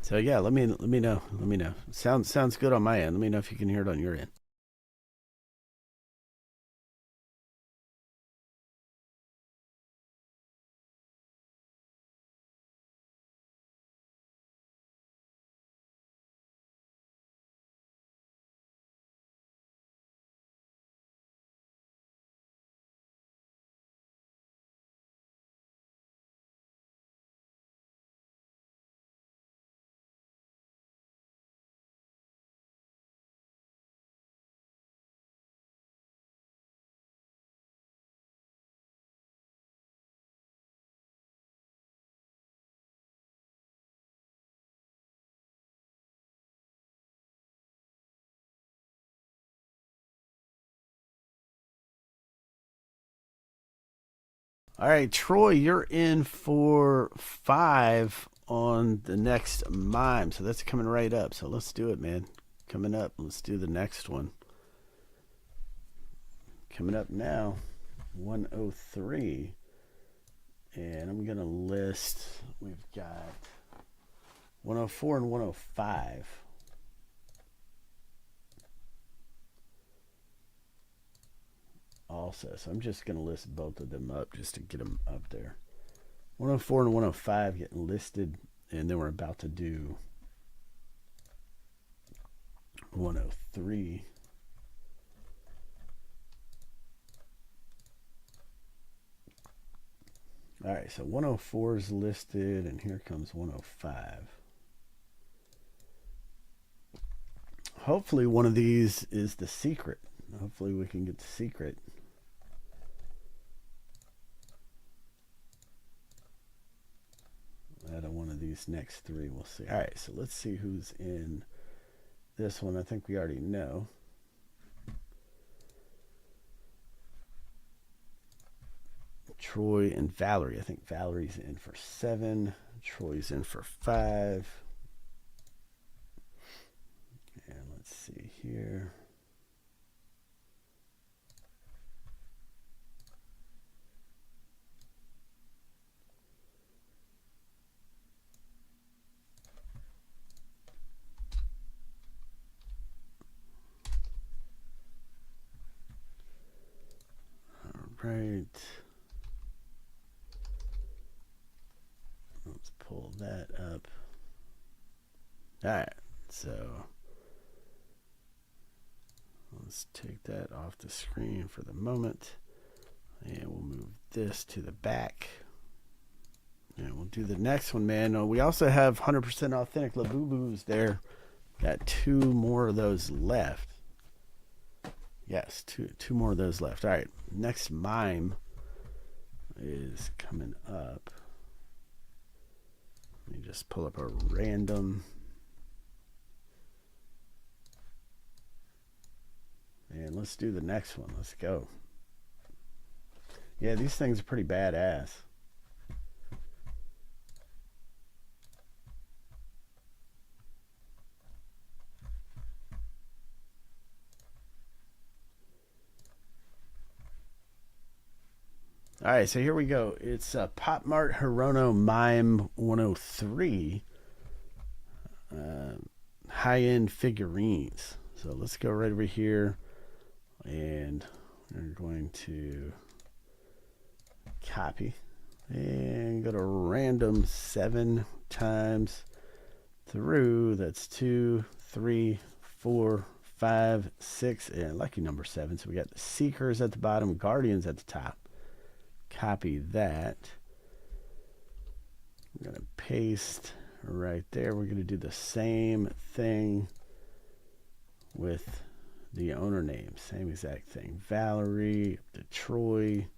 So yeah, let me know. Let me know. Sounds good on my end. Let me know if you can hear it on your end. All right, Troy, you're in for 5 on the next mime. So that's coming right up. So let's do it, man. Coming up. Let's do the next one. Coming up now, 103. And I'm going to list, we've got 104 and 105. Also, so I'm just going to list both of them up just to get them up there. 104 and 105 getting listed, and then we're about to do 103. All right, so 104 is listed, and here comes 105. Hopefully one of these is the secret. Hopefully we can get the secret. Out of one of these next 3, we'll see. All right, so let's see who's in this one. I think we already know. Troy and Valerie. I think Valerie's in for 7. Troy's in for 5. And let's see here. All right. Let's pull that up. All right, so let's take that off the screen for the moment. And we'll move this to the back. And we'll do the next one, man. We also have 100% authentic Labubus there. Got 2 more of those left. Yes, two more of those left. All right, next mime is coming up. Let me just pull up a random. And let's do the next one. Let's go. Yeah, these things are pretty badass. All right, so here we go. It's Pop Mart Hirono Mime 103 high-end figurines. So let's go right over here, and we're going to copy and go to random 7 times through. That's 2, 3, 4, 5, 6, and lucky number 7. So we got the Seekers at the bottom, Guardians at the top. Copy that. I'm going to paste right there. We're going to do the same thing with the owner name. Same exact thing. Valerie, the Troy.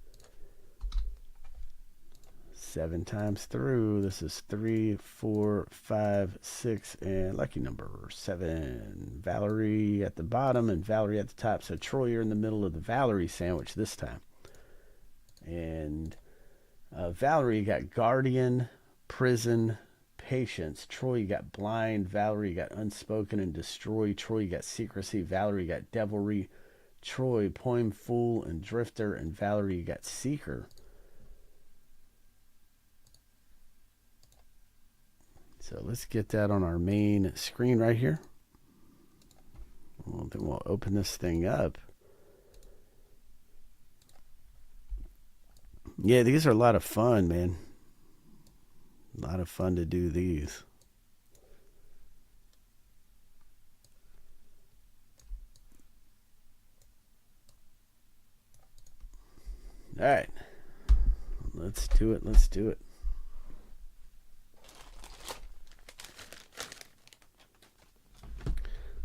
7 times through. This is 3, 4, 5, 6, and lucky number 7. Valerie at the bottom and Valerie at the top. So Troy, you're in the middle of the Valerie sandwich this time. And Valerie, you got Guardian, Prison, Patience. Troy, you got Blind. Valerie, you got Unspoken and Destroy. Troy, you got Secrecy. Valerie, you got Devilry. Troy, Poem, Fool, and Drifter. And Valerie, you got Seeker. So let's get that on our main screen right here. Well, then we'll open this thing up. Yeah, these are a lot of fun, man. A lot of fun to do these. All right. Let's do it. Let's do it.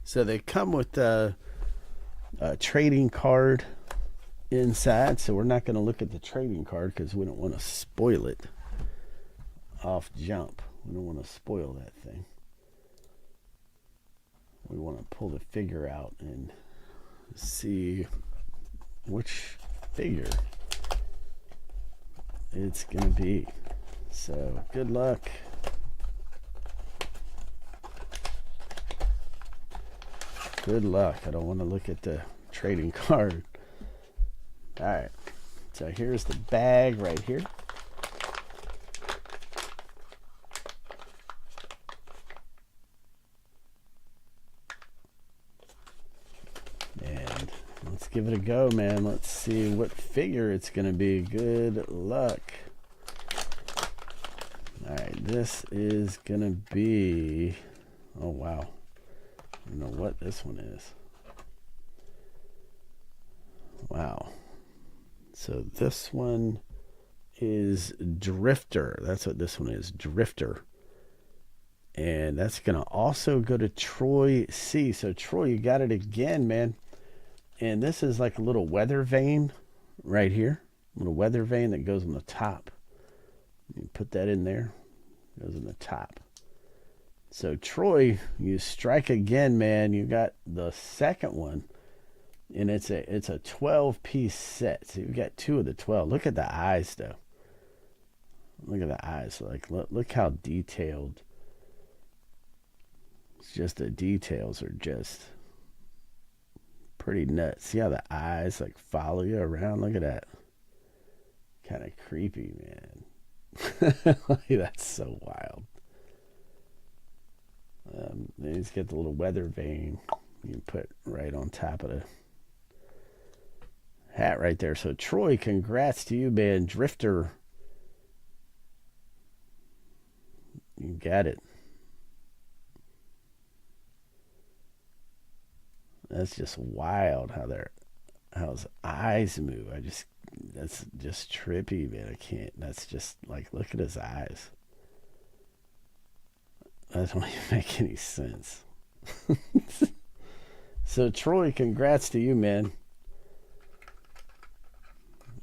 So they come with a trading card inside. So we're not going to look at the trading card because we don't want to spoil it off jump. We don't want to spoil that thing. We want to pull the figure out and see which figure it's going to be. So good luck. Good luck. I don't want to look at the trading card. All right. So here's the bag right here. And let's give it a go, man. Let's see what figure it's going to be. Good luck. All right. This is going to be... Oh, wow. I don't know what this one is. Wow. So this one is Drifter. That's what this one is, Drifter. And that's going to also go to Troy C. So Troy, you got it again, man. And this is like a little weather vane right here. A little weather vane that goes on the top. You put that in there. Goes on the top. So Troy, you strike again, man. You got the second one, and it's a 12-piece set. So you've got 2 of the 12. Look at the eyes, though. Look at the eyes. Like look how detailed. It's just the details are just pretty nuts. See how the eyes like follow you around? Look at that. Kind of creepy, man. That's so wild. Then he's got the little weather vane you put right on top of the hat right there. So Troy, congrats to you, man. Drifter, you got it. That's just wild how his eyes move. That's just trippy, man. I can't. That's just like, look at his eyes. That don't even make any sense. So, Troy, congrats to you, man.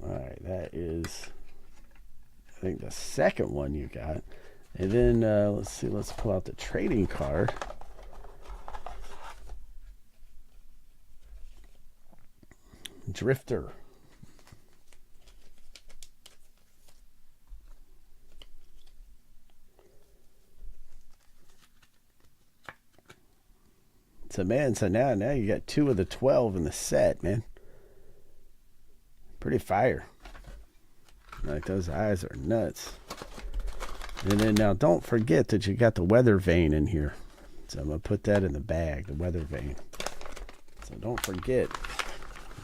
All right, that is, I think, the second one you got. And then, let's see, let's pull out the trading card. Drifter. So, man, so now you got 2 of the 12 in the set, man. Pretty fire. Like, those eyes are nuts. And then now don't forget that you got the weather vane in here. So I'm going to put that in the bag, the weather vane. So don't forget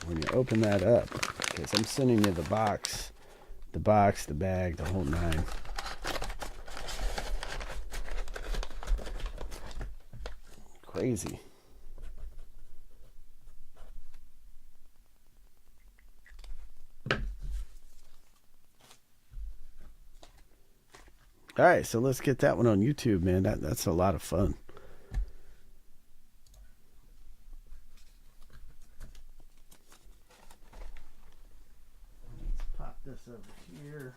when you open that up, because I'm sending you the box, the bag, the whole 9. Crazy. All right, so let's get that one on YouTube, man. That's a lot of fun. Let's pop this over here.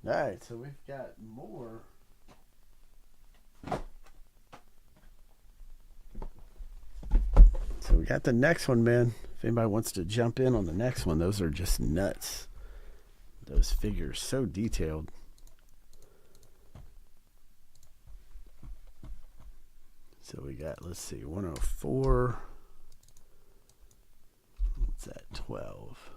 All right, so we've got more. So we got the next one, man. If anybody wants to jump in on the next one, those are just nuts. Those figures, so detailed. So we got, let's see, 104. What's that, 12?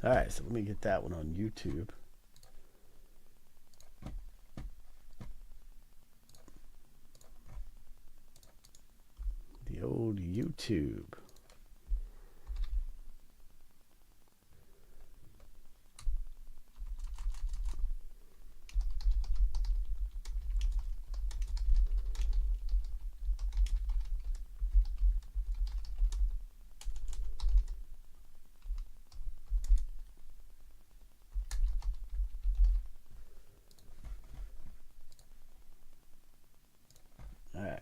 All right, so let me get that one on YouTube. The old YouTube. All right.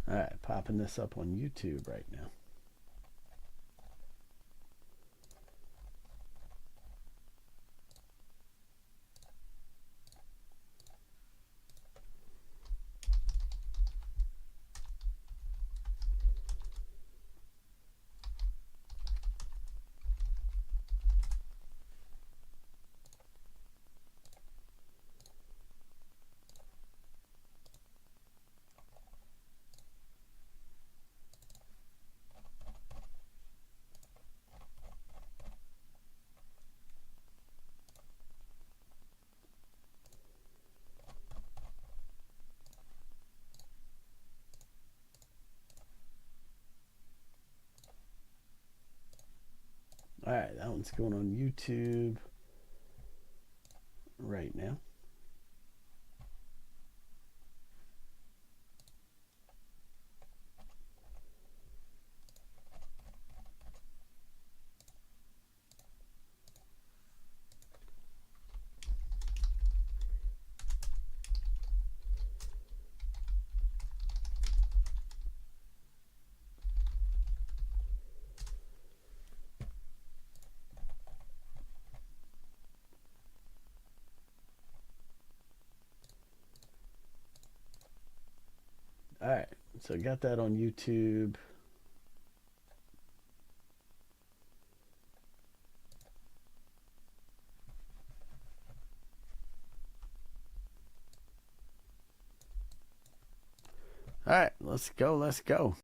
All right, popping this up on YouTube right now. All right, that one's going on YouTube right now. All right, so got that on YouTube. All right, let's go. Let's go.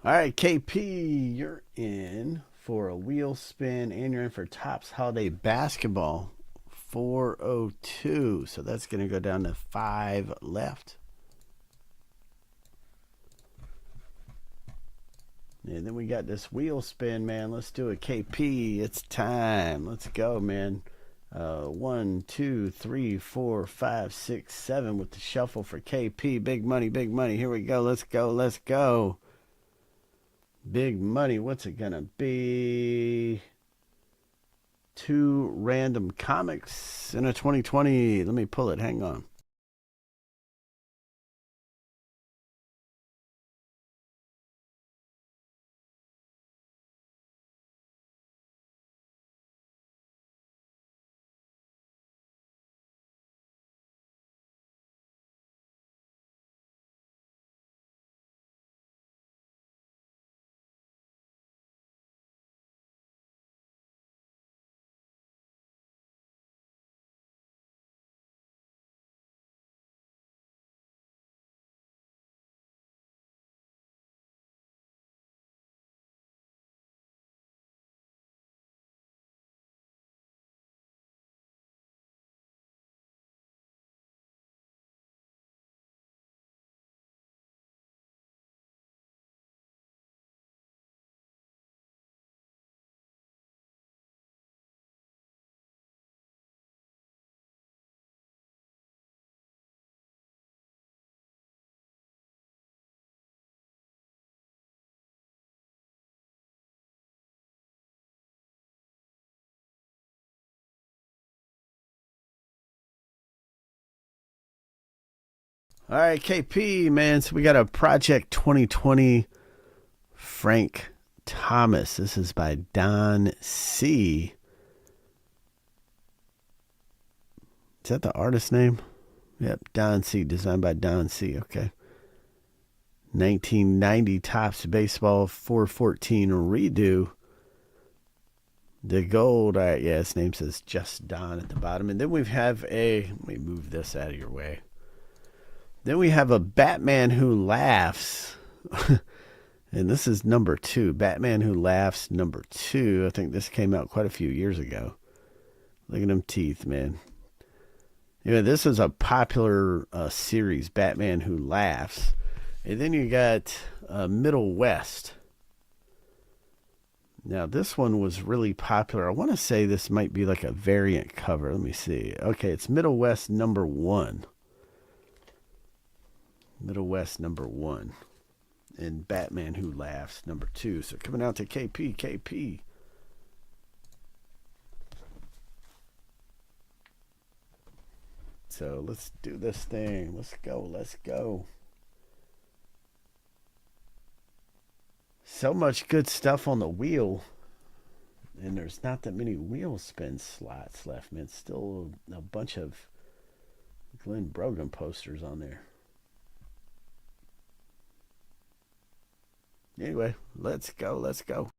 All right, KP, you're in for a wheel spin and you're in for Topps Holiday Basketball 402. So that's going to go down to 5 left. And then we got this wheel spin, man. Let's do it, KP. It's time. Let's go, man. 1, 2, 3, 4, 5, 6, 7 with the shuffle for KP. Big money, big money. Here we go. Let's go, let's go. Big money. What's it gonna be? 2 random comics in a 2020. Let me pull it. Hang on. All right, KP, man. So we got a Project 2020 Frank Thomas. This is by Don C. Is that the artist name? Yep, Don C. Designed by Don C. Okay. 1990 Topps Baseball 414 redo. The gold, all right, yeah, his name says Just Don at the bottom. And then we have let me move this out of your way. Then we have a Batman Who Laughs. And this is number 2. Batman Who Laughs, number 2. I think this came out quite a few years ago. Look at them teeth, man. Yeah, this is a popular series, Batman Who Laughs. And then you got Middle West. Now, this one was really popular. I want to say this might be like a variant cover. Let me see. Okay, it's Middle West number 1. Middle West number 1. And Batman Who Laughs number 2. So coming out to KP. So let's do this thing. Let's go. So much good stuff on the wheel. And there's not that many wheel spin slots left, man. Still a bunch of Glenn Brogan posters on there. Anyway, let's go.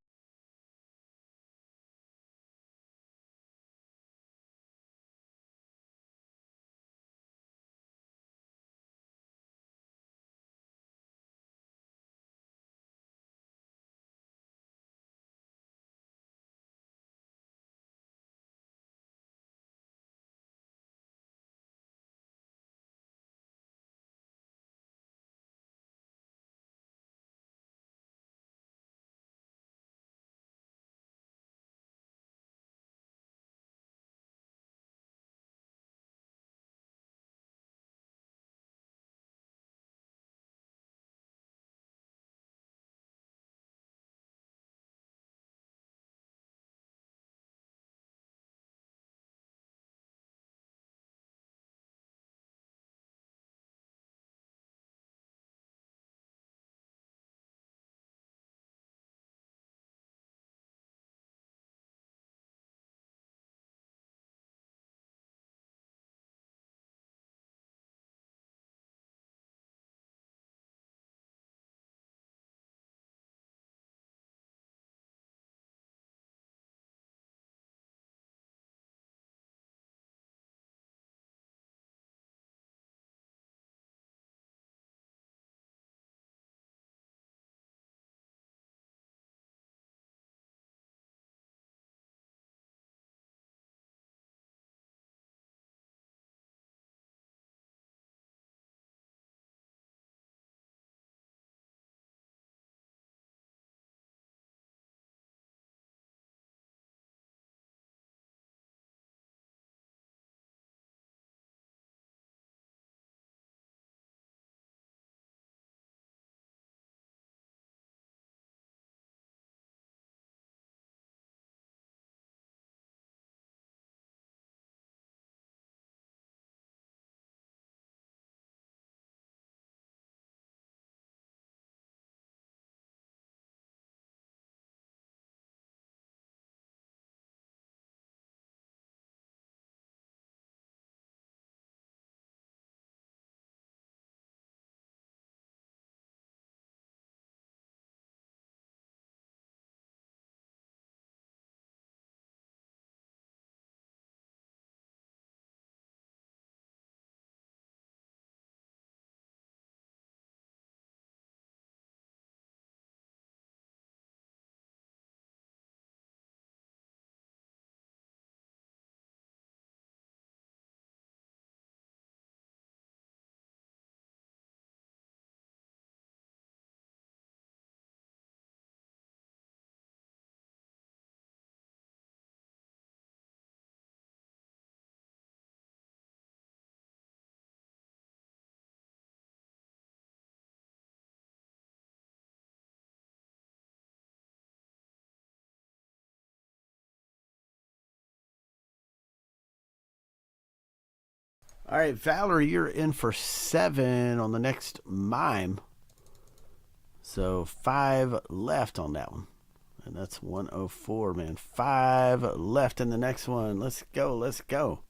All right, Valerie, you're in for 7 on the next mime. So 5 left on that one. And that's 104, man. 5 left in the next one. Let's go. Let's go.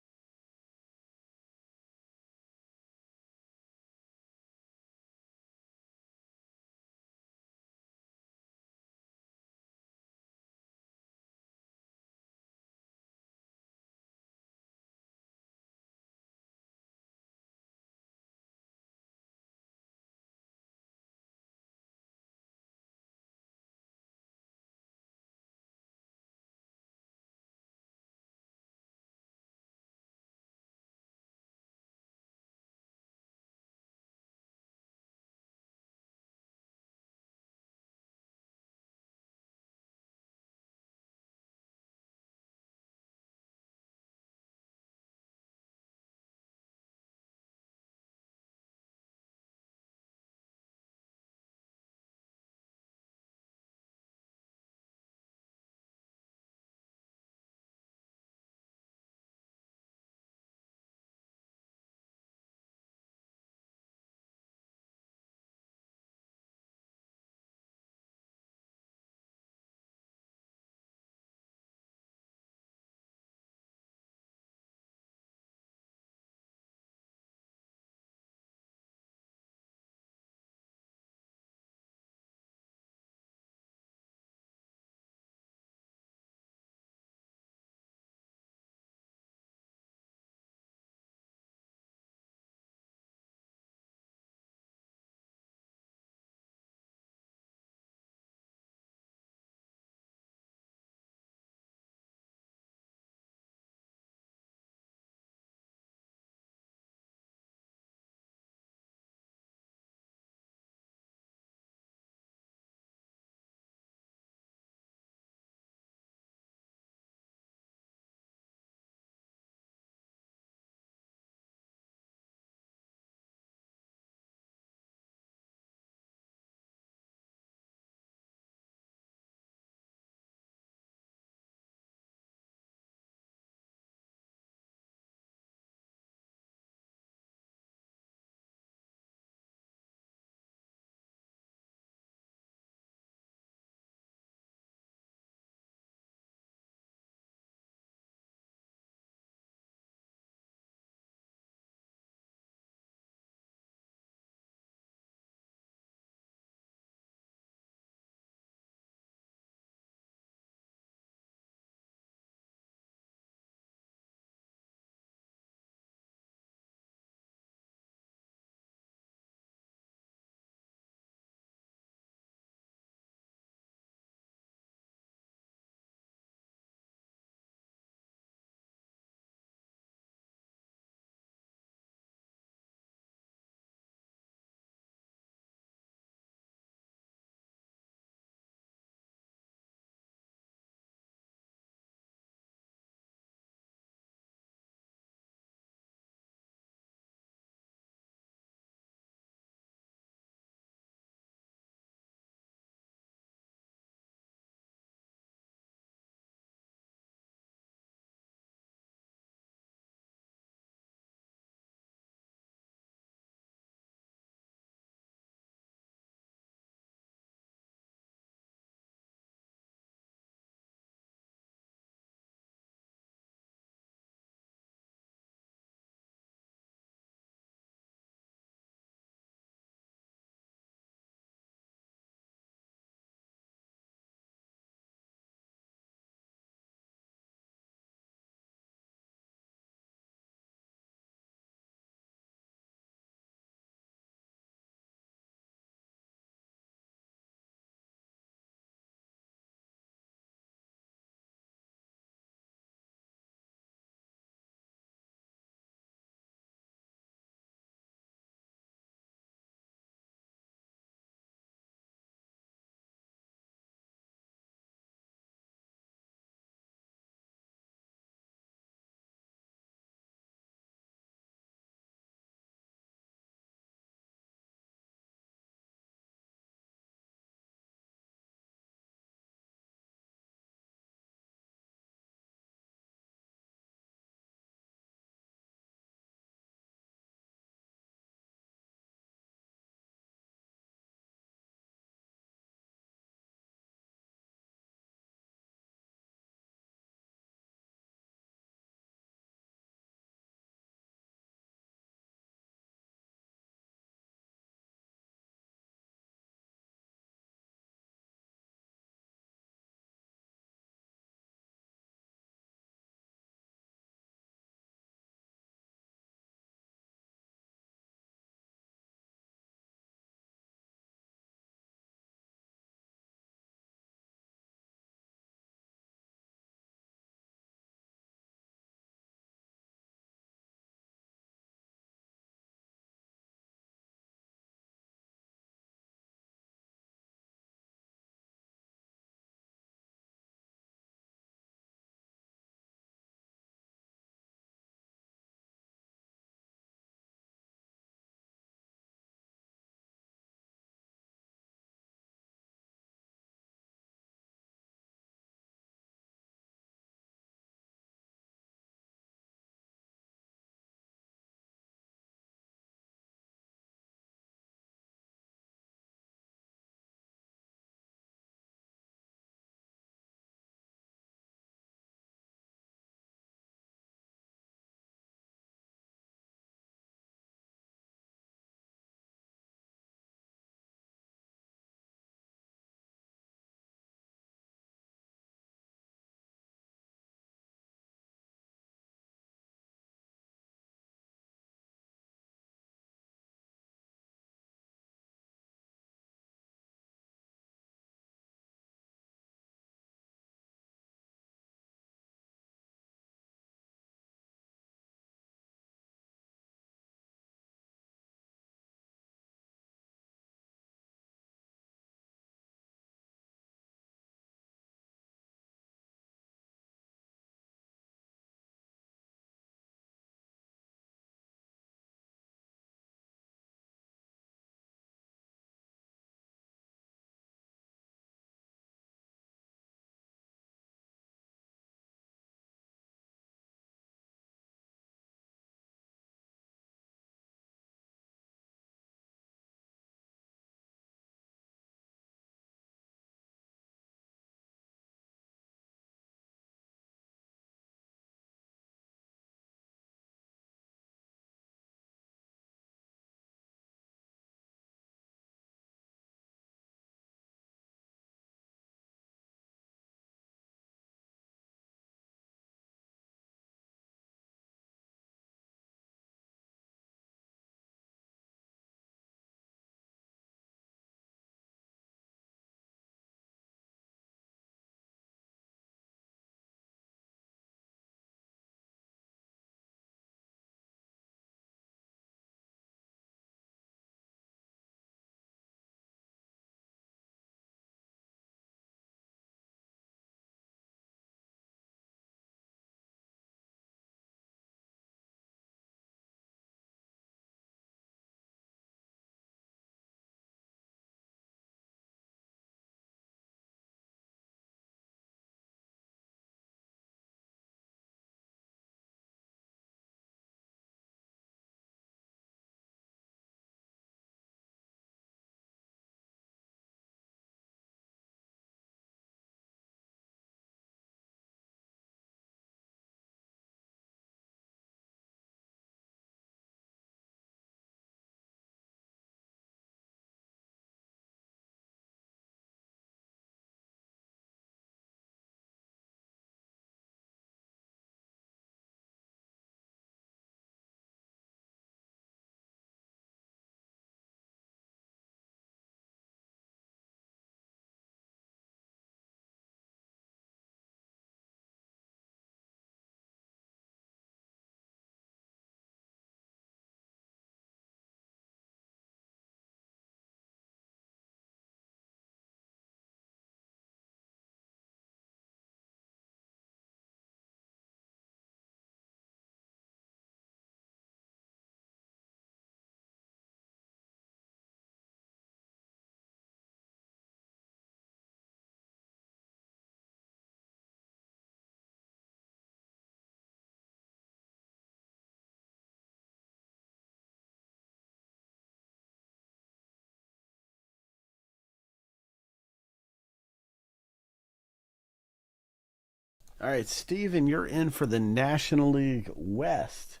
All right, Steven, you're in for the National League West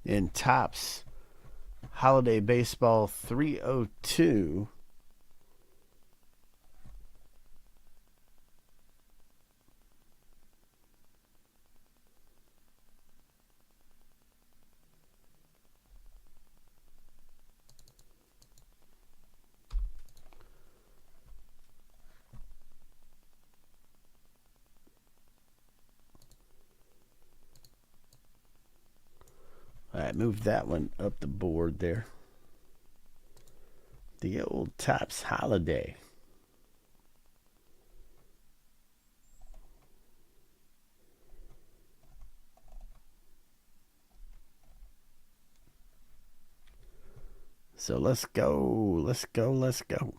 in Topps Holiday Baseball 302. All right, move that one up the board there. The old Topps Holiday. So let's go. Let's go. Let's go.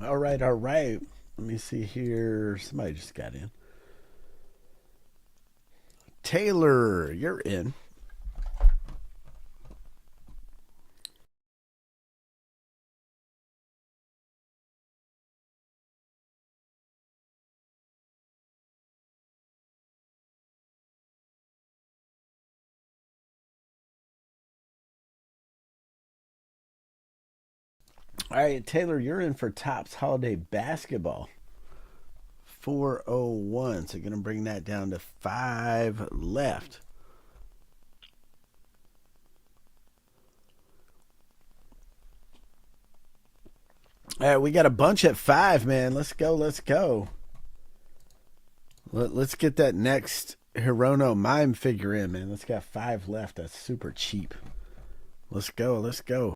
All right, all right. Let me see here. Somebody just got in. Taylor, you're in. All right, Taylor, you're in for Topps Holiday Basketball. 401. So, going to bring that down to 5 left. All right, we got a bunch at 5, man. Let's go. Let's go. Let's get that next Hirono Mime figure in, man. Let's got 5 left. That's super cheap. Let's go. Let's go.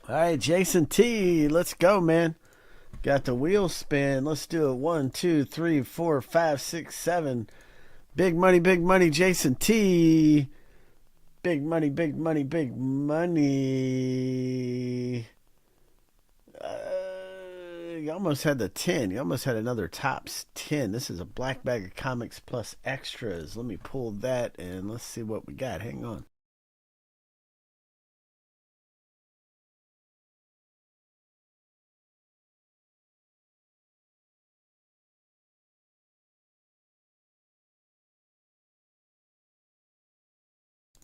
All right, Jason T. Let's go, man. Got the wheel spin. Let's do it. 1, 2, 3, 4, 5, 6, 7. Big money, Jason T. Big money, big money, big money. You almost had the 10. You almost had another Topps 10. This is a black bag of comics plus extras. Let me pull that and let's see what we got. Hang on.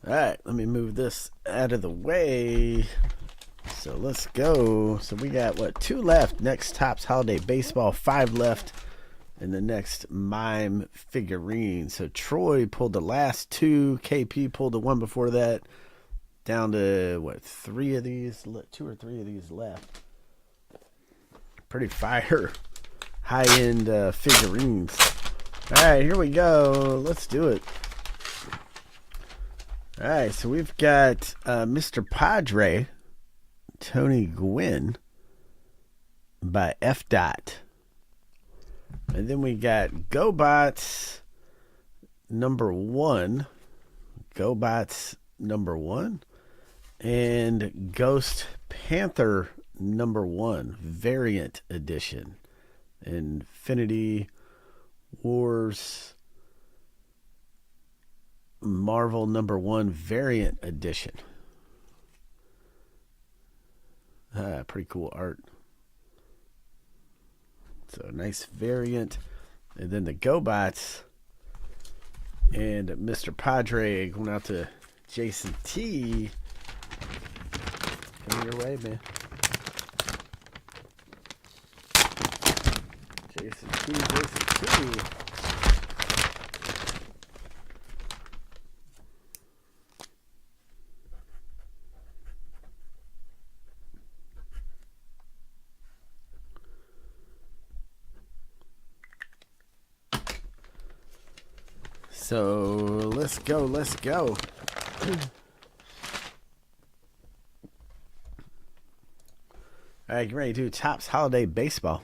All right, let me move this out of the way. So let's go. So we got what, 2 left. Next Topps Holiday Baseball, 5 left. And the next Mime figurine. So Troy pulled the last 2. KP pulled the one before that. Down to what, 3 of these, 2 or 3 of these left. Pretty fire, high-end figurines. All right, here we go. Let's do it. All right, so we've got Mr. Padre, Tony Gwynn by F. Dot. And then we got GoBots number 1. GoBots number 1. And Ghost Panther number 1. Variant edition. Infinity Wars Marvel number 1 variant edition. Pretty cool art. So nice variant. And then the GoBots and Mr. Padre going out to Jason T. Coming your way, man. Jason T. So let's go. All right, get ready to do Topps Holiday Baseball.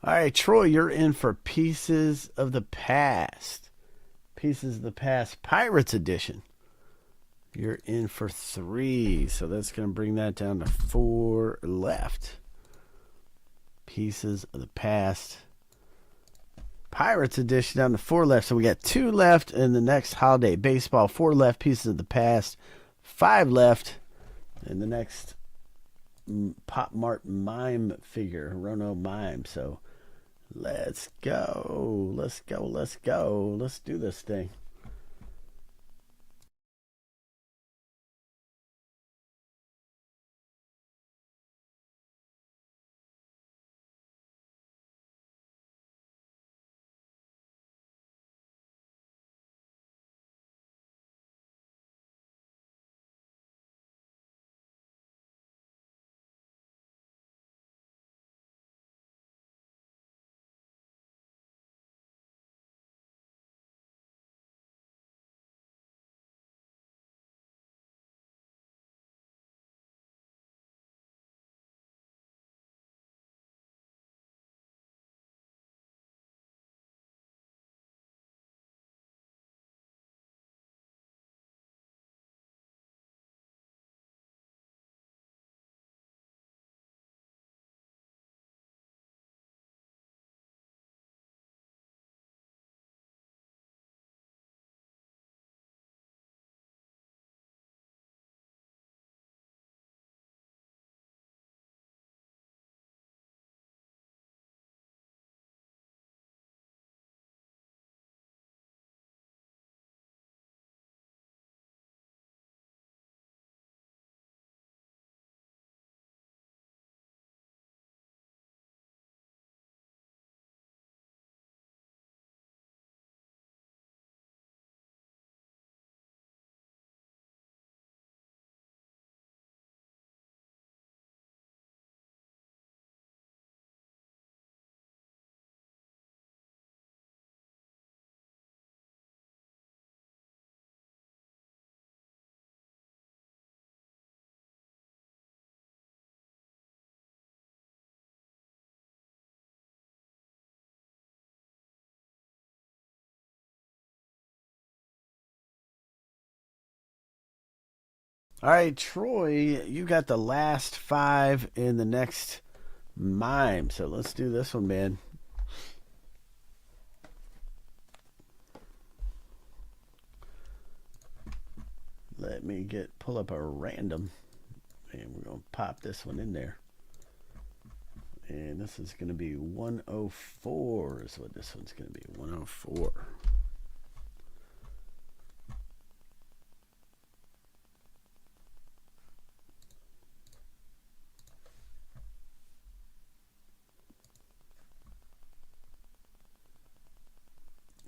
All right, Troy, you're in for Pieces of the Past. Pieces of the Past Pirates Edition. You're in for 3, so that's going to bring that down to 4 left. Pieces of the Past Pirates Edition down to 4 left. So we got 2 left in the next Holiday Baseball. 4 left. Pieces of the Past. 5 left in the next Pop Mart Mime figure, Rono Mime. So let's go. Let's go. Let's go. Let's do this thing. All right, Troy, you got the last 5 in the next Mime. So let's do this one, man. Let me pull up a random, and we're going to pop this one in there. And this is going to be 104 is what this one's going to be, 104.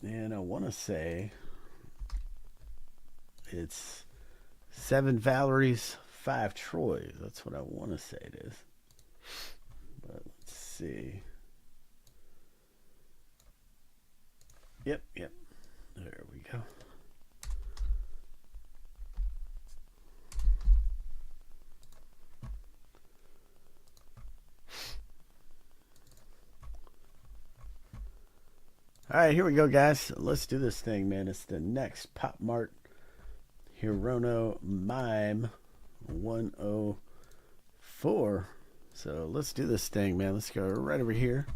And I want to say it's 7 Valeries, 5 Troys. That's what I want to say it is. But let's see. Yep. There we go. All right, here we go, guys. Let's do this thing, man. It's the next Pop Mart Hirono Mime 104. So let's do this thing, man. Let's go right over here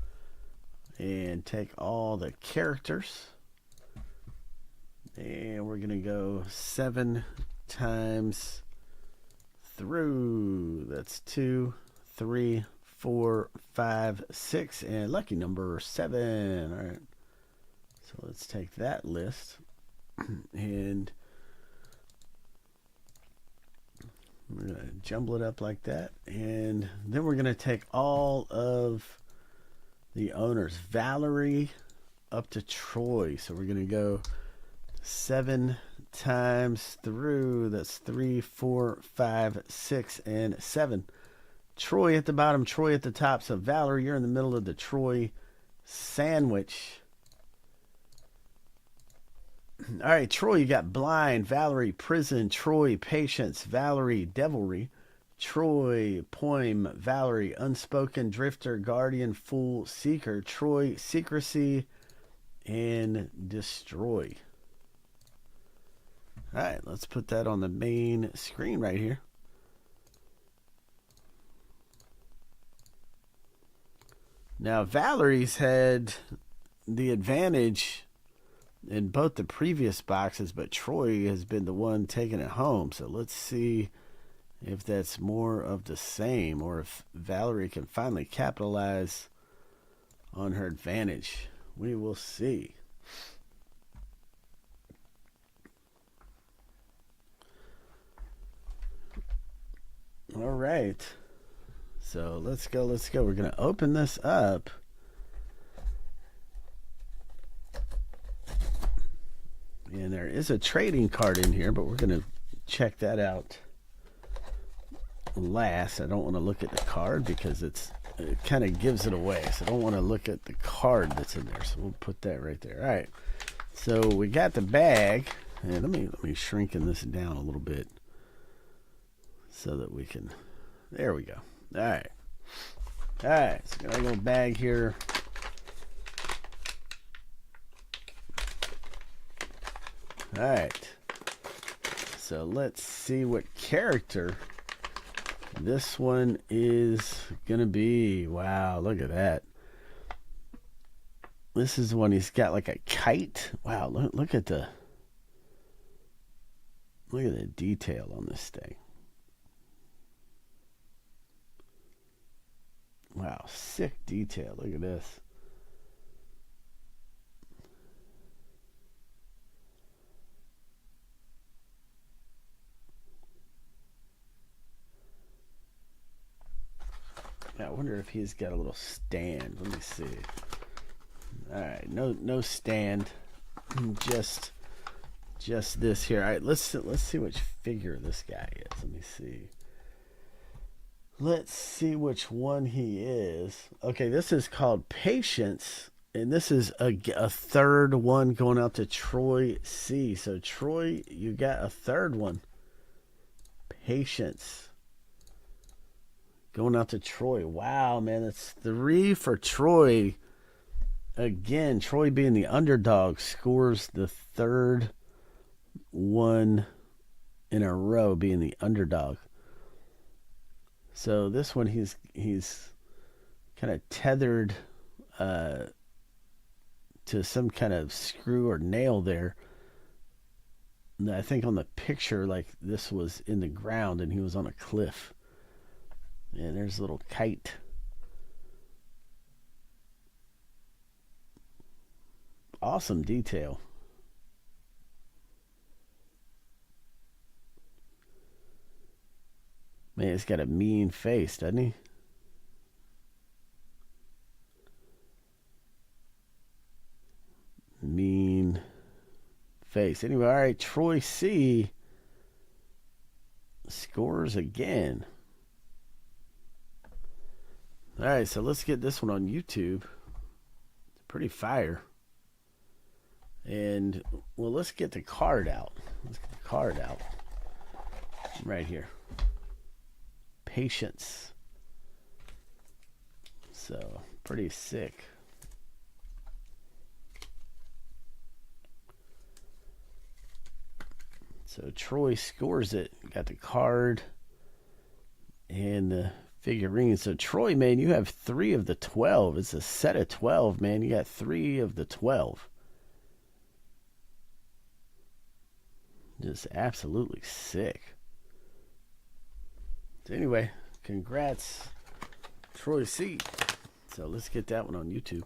and take all the characters. And we're going to go 7 times through. That's 2, 3, 4, 5, 6, and lucky number 7. All right. So let's take that list and we're going to jumble it up like that. And then we're going to take all of the owners, Valerie up to Troy. So we're going to go 7 times through. That's 3, 4, 5, 6, and 7. Troy at the bottom, Troy at the top. So Valerie, you're in the middle of the Troy sandwich. All right, Troy, you got Blind, Valerie, Prison, Troy, Patience, Valerie, Devilry, Troy, Poem, Valerie, Unspoken, Drifter, Guardian, Fool, Seeker, Troy, Secrecy, and Destroy. All right, let's put that on the main screen right here. Now, Valerie's had the advantage in both the previous boxes, but Troy has been the one taking it home. So let's see if that's more of the same or if Valerie can finally capitalize on her advantage. We will see. All right. So let's go. We're going to open this up. And there is a trading card in here, but we're going to check that out last. I don't want to look at the card because it kind of gives it away. So I don't want to look at the card that's in there. So we'll put that right there. All right. So we got the bag. And let me shrinken this down a little bit so that we can. There we go. All right. All right. So got our little bag here. All right. So let's see what character this one is going to be. Wow, look at that. This is one he's got like a kite. Wow, look at the detail on this thing. Wow, sick detail. Look at this. I wonder if he's got a little stand. Let me see. All right, no stand, just this here. All right, let's see which figure this guy is. Let me see. Let's see which one he is. Okay, this is called Patience, and this is a third one going out to Troy C. So Troy, you got a third one. Patience. Going out to Troy. Wow, man, that's 3 for Troy. Again, Troy being the underdog scores the third one in a row being the underdog. So this one he's kind of tethered to some kind of screw or nail there. And I think on the picture, like this was in the ground and he was on a cliff. And there's a little kite. Awesome detail. Man, he's got a mean face, doesn't he? Mean face. Anyway, all right, Troy C scores again. All right, so let's get this one on YouTube. It's pretty fire. And, well, let's get the card out. Let's get the card out. Right here. Patience. So, pretty sick. So, Troy scores it. Got the card and the figurine. So, Troy, man, you have 3 of the 12. It's a set of 12, man. You got 3 of the 12. Just absolutely sick. So anyway, congrats, Troy C. So let's get that one on YouTube.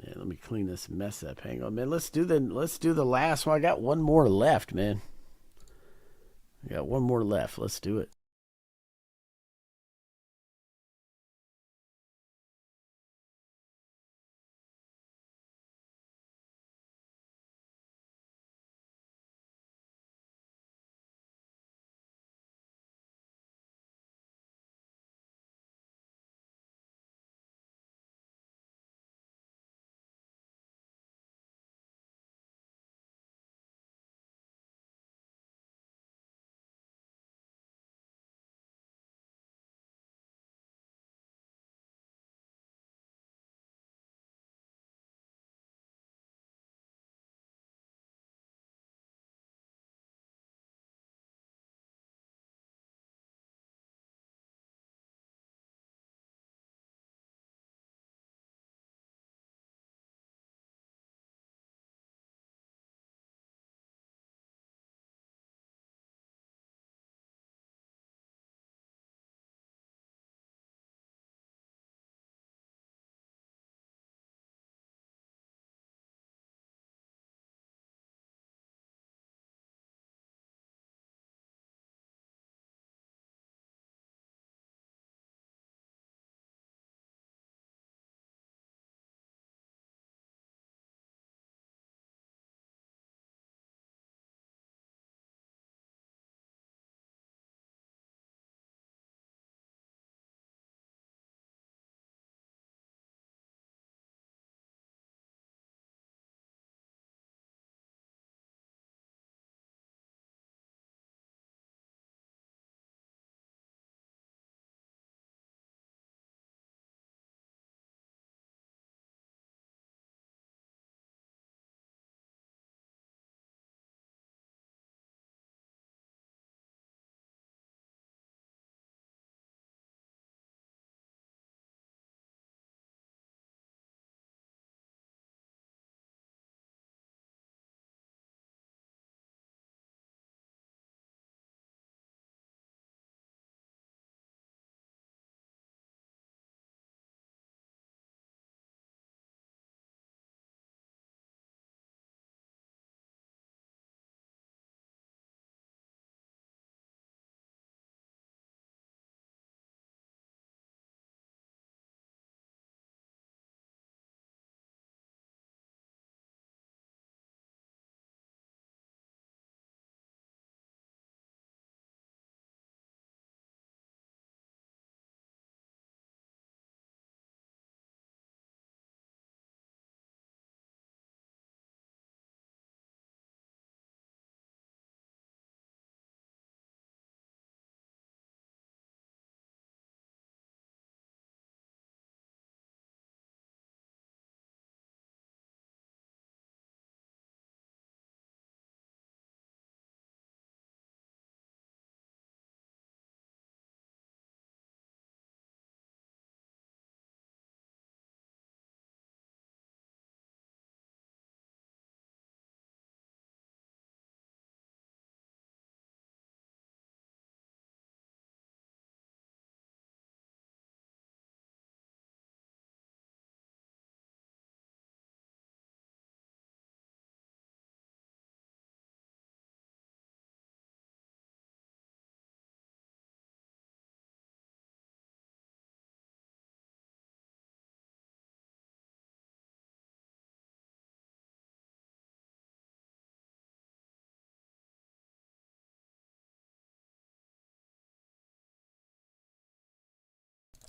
Yeah, let me clean this mess up. Hang on, man. Let's do the last one. I got one more left, man. I got one more left. Let's do it.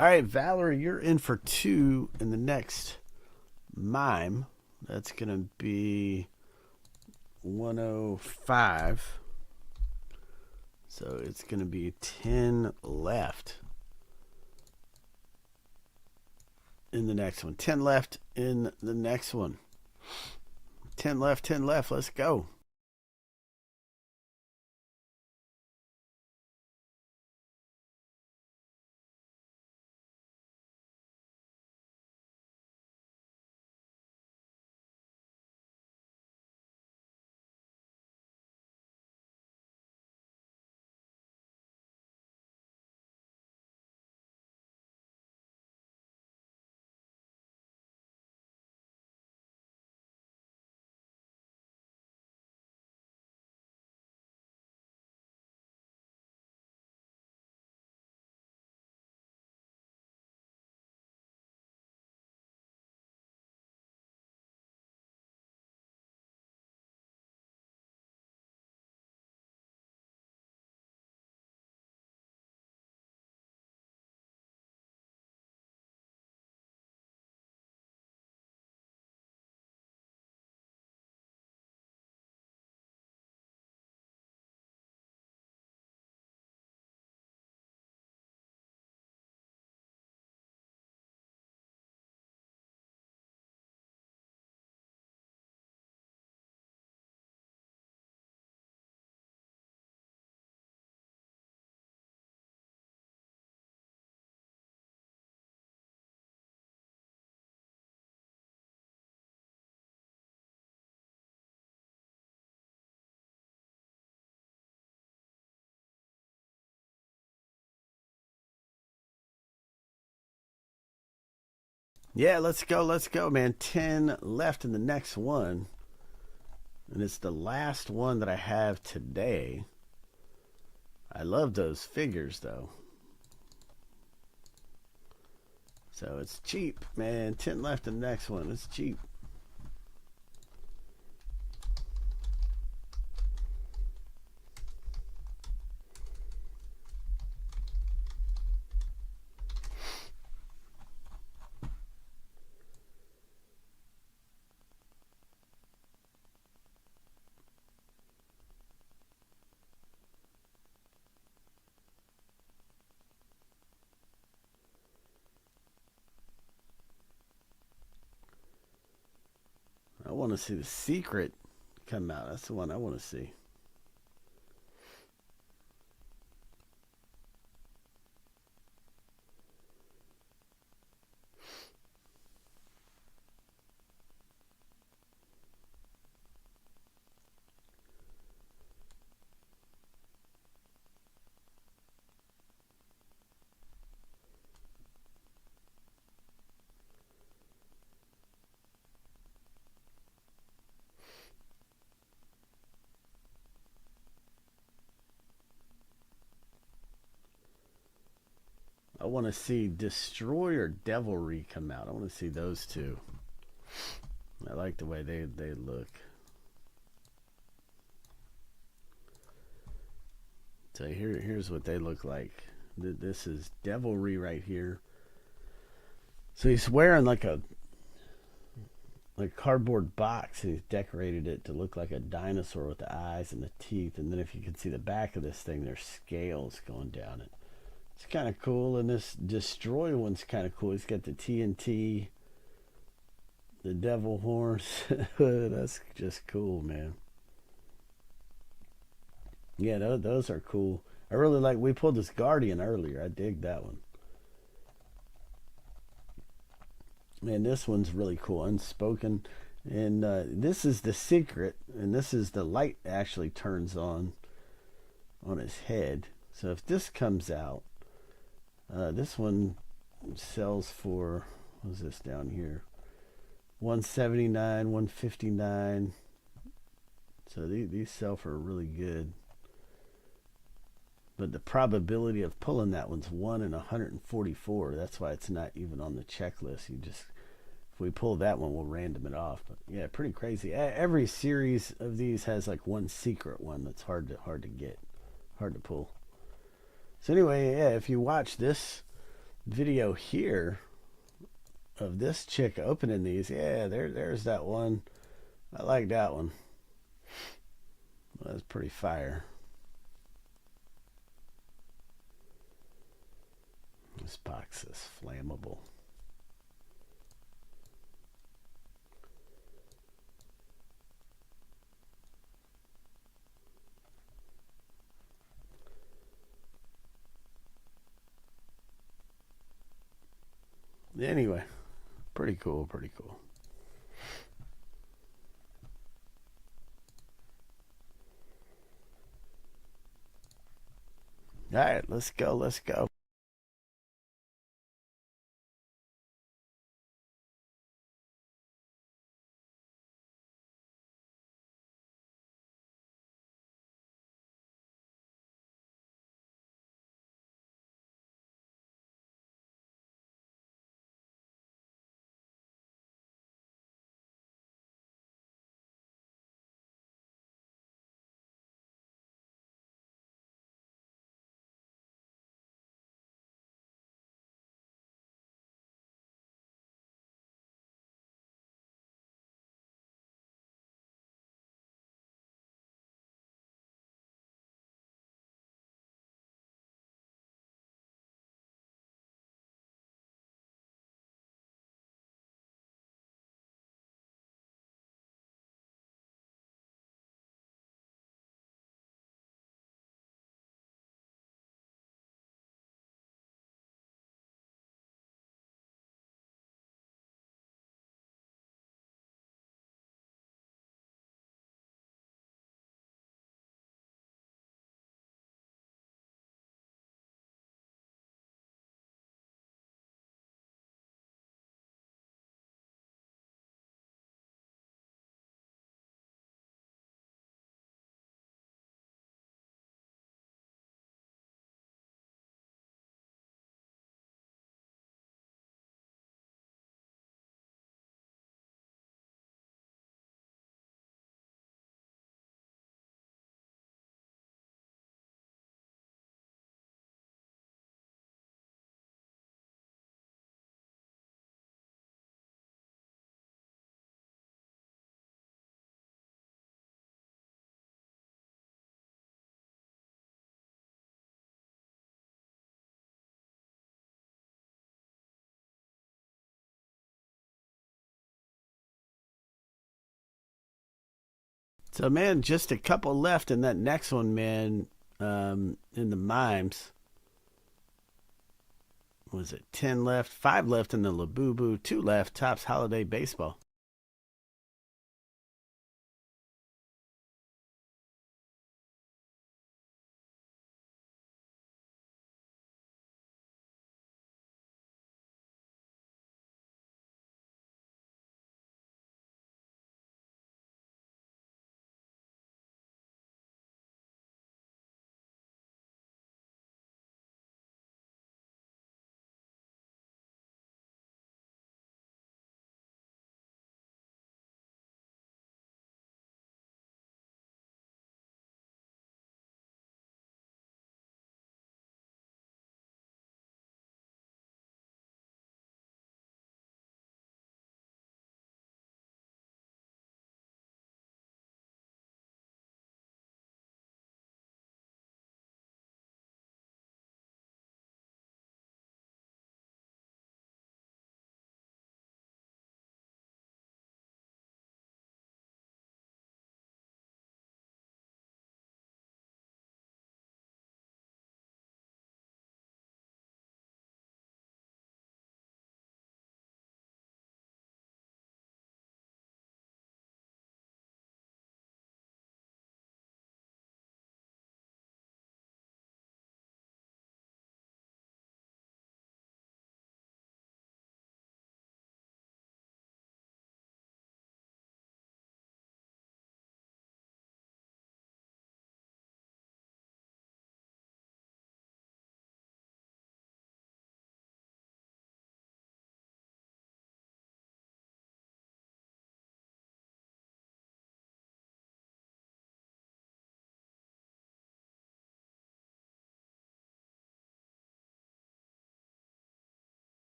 All right, Valerie, you're in for 2 in the next mime. That's going to be 105. So it's going to be 10 left in the next one. 10 left in the next one. 10 left, 10 left. Let's go. Yeah, let's go, man. 10 left in the next one. And it's the last one that I have today. I love those figures, though. So it's cheap, man. 10 left in the next one. It's cheap. I want to see the secret come out. That's the one I want to see. I want to see Destroy or Devilry come out. I want to see those two. I like the way they look. So here's what they look like. This is Devilry right here. So he's wearing like a cardboard box, and he's decorated it to look like a dinosaur with the eyes and the teeth. And then if you can see the back of this thing, there's scales going down it. It's kind of cool. And this Destroy one's kind of cool. He's got the TNT, the devil horns. That's just cool, man. Yeah, those are cool. I really like. We pulled this Guardian earlier. I dig that one. Man, this one's really cool. Unspoken. And this is the secret. And this is the light actually turns on his head. So if this comes out, this one sells for, what is this down here? 179, 159. So these sell for really good. But the probability of pulling that one's 1 in 144. That's why it's not even on the checklist. You just, if we pull that one, we'll random it off. But yeah, pretty crazy. Every series of these has like one secret one that's hard to get, hard to pull. So anyway, yeah, if you watch this video here of this chick opening these. Yeah, there's that one. I like that one. That's pretty fire. This box is flammable. Anyway, pretty cool, pretty cool. All right, let's go, let's go. So, man, just a couple left in that next one, man. In the mimes, was it 10 left? 5 left in the Labubu, 2 left. Tops Holiday Baseball.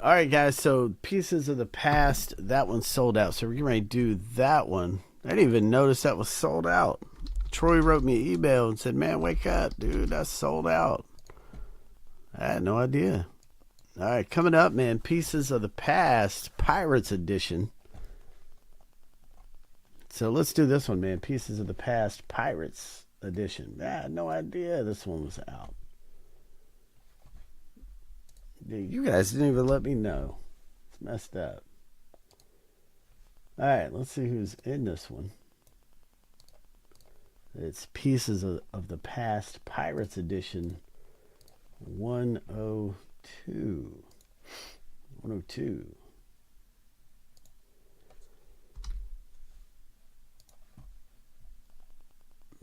All right, guys. So Pieces of the Past, that one's sold out. So we're getting ready to do that one. I didn't even notice that was sold out. Troy wrote me an email and said, "Man, wake up, dude. That's sold out." I had no idea. All right, coming up, man. Pieces of the Past, Pirates Edition. So let's do this one, man. Pieces of the Past, Pirates Edition. I had no idea this one was out. Dude, you guys didn't even let me know. It's messed up. All right, let's see who's in this one. It's Pieces of the Past, Pirates Edition 102. 102.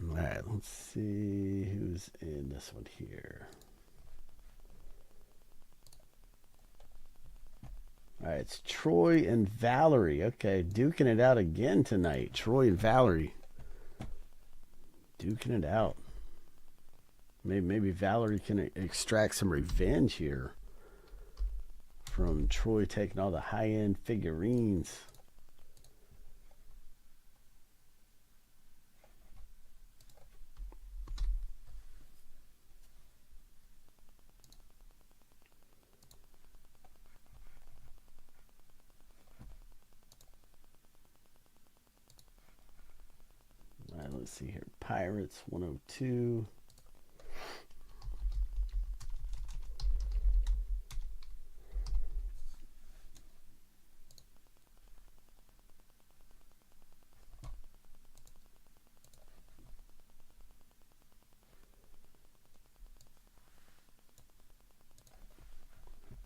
All right, let's see who's in this one here. All right, it's Troy and Valerie. Okay, duking it out again tonight. Troy and Valerie. Duking it out. Maybe Valerie can extract some revenge here from Troy taking all the high-end figurines. All right, let's see here. Pirates 102.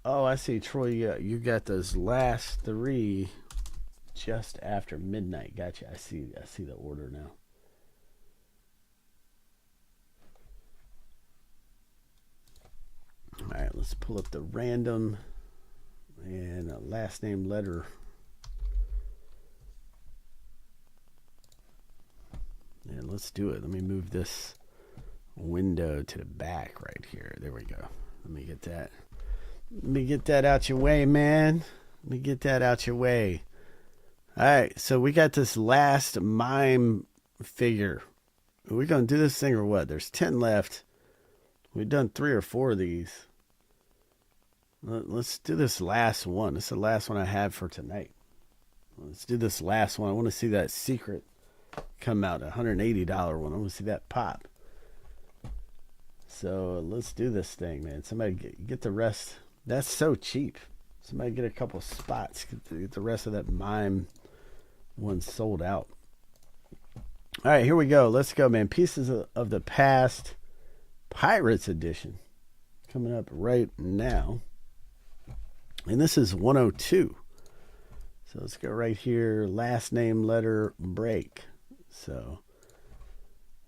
Oh, I see, Troy. You got those last three just after midnight. Gotcha. I see the order now. All right, let's pull up the random and a last name letter. And let's do it. Let me move this window to the back right here. There we go. Let me get that. Let me get that out your way, man. Let me get that out your way. All right, so we got this last mime figure. Are we going to do this thing or what? There's 10 left. We've done 3 or 4 of these. Let's do this last one. This is the last one I have for tonight. Let's do this last one. I want to see that secret come out, a $180 one. I want to see that pop. So let's do this thing, man. Somebody get the rest. That's so cheap. Somebody get a couple spots. Get the rest of that mime one sold out. All right, here we go. Let's go, man. Pieces of the Past, Pirates Edition. Coming up right now. And this is 102. So let's go right here. Last name, letter, break. So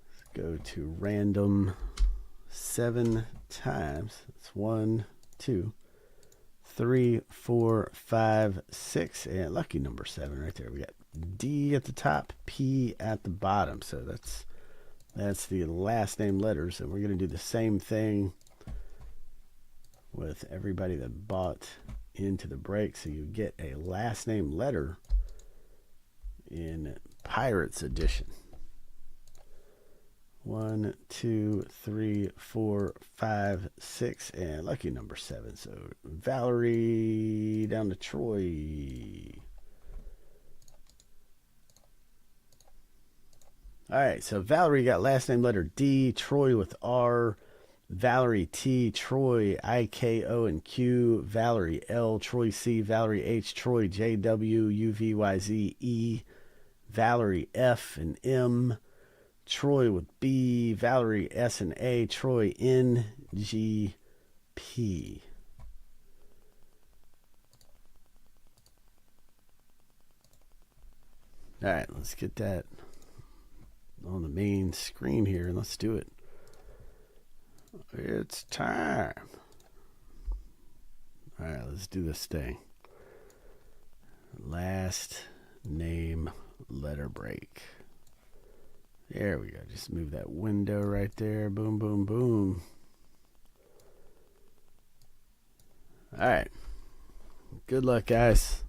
let's go to random 7 times. It's 1, 2, 3, 4, 5, 6, and lucky number 7 right there. We got D at the top, P at the bottom. So that's the last name letters, and we're going to do the same thing with everybody that bought into the break. So you get a last name letter in Pirates Edition. 1, 2, 3, 4, 5, 6, and lucky number 7. So Valerie down to Troy. All right, so Valerie got last name letter D, Troy with R, Valerie T, Troy I, K, O, and Q, Valerie L, Troy C, Valerie H, Troy J, W, U, V, Y, Z, E, Valerie F and M, Troy with B, Valerie S and A, Troy N, G, P. All right, let's get that on the main screen here, and let's do it. It's time. All right, let's do this thing. Last name letter break. There we go. Just move that window right there. Boom, boom, boom. All right. Good luck, guys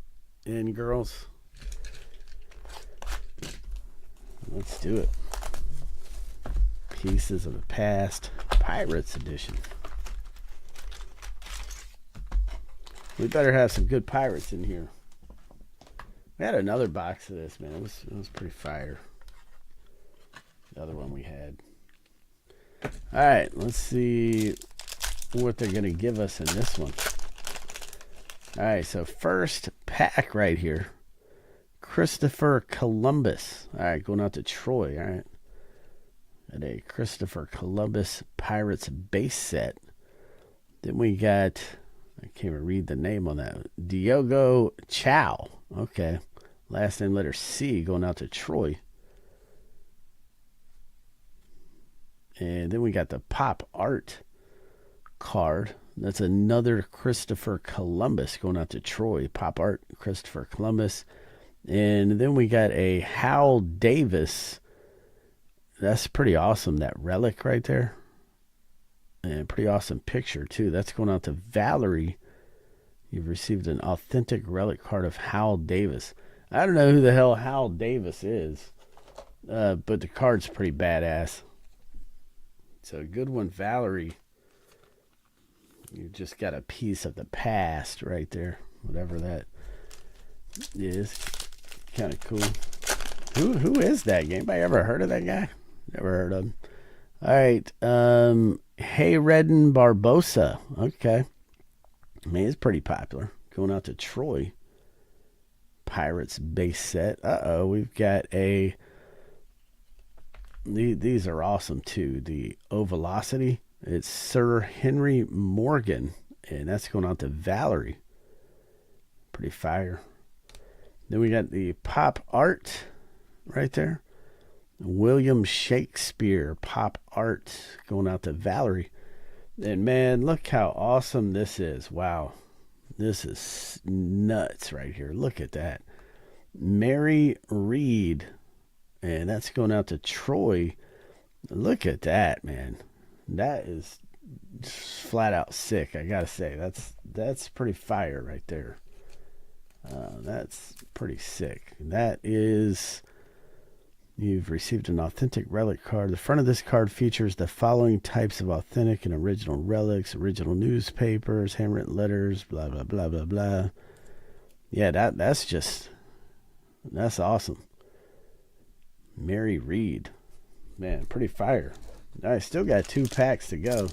and girls. Let's do it. Pieces of the Past, Pirates edition. We better have some good Pirates in here. We had another box of this, man. It was pretty fire. The other one we had. All right, let's see what they're going to give us in this one. All right, so first pack right here. Christopher Columbus. All right, going out to Troy. All right. Got a Christopher Columbus Pirates base set. Then we got, I can't even read the name on that. Diogo Chow. Okay. Last name letter C, going out to Troy. And then we got the pop art card. That's another Christopher Columbus going out to Troy. Pop art, Christopher Columbus. And then we got a Hal Davis. That's pretty awesome, that relic right there. And pretty awesome picture, too. That's going out to Valerie. You've received an authentic relic card of Hal Davis. I don't know who the hell Hal Davis is, but the card's pretty badass. So good one, Valerie. You just got a piece of the past right there, whatever that is. Kind of cool. Who is that? Anybody ever heard of that guy? Never heard of him. All right. Hayredden Barbosa. Okay. I mean, he's pretty popular. Going out to Troy. Pirates base set. Uh-oh. We've got a... These are awesome, too. The Ovalocity. It's Sir Henry Morgan. And that's going out to Valerie. Pretty fire. Then we got the pop art right there. William Shakespeare pop art going out to Valerie. And man, look how awesome this is. Wow. This is nuts right here. Look at that. Mary Reed. And that's going out to Troy. Look at that, man. That is flat out sick, I gotta say. That's pretty fire right there. That's pretty sick. That is... You've received an authentic relic card. The front of this card features the following types of authentic and original relics, original newspapers, handwritten letters, blah, blah, blah, blah, blah. Yeah, that's awesome. Mary Reed. Man, pretty fire. I still got 2 packs to go.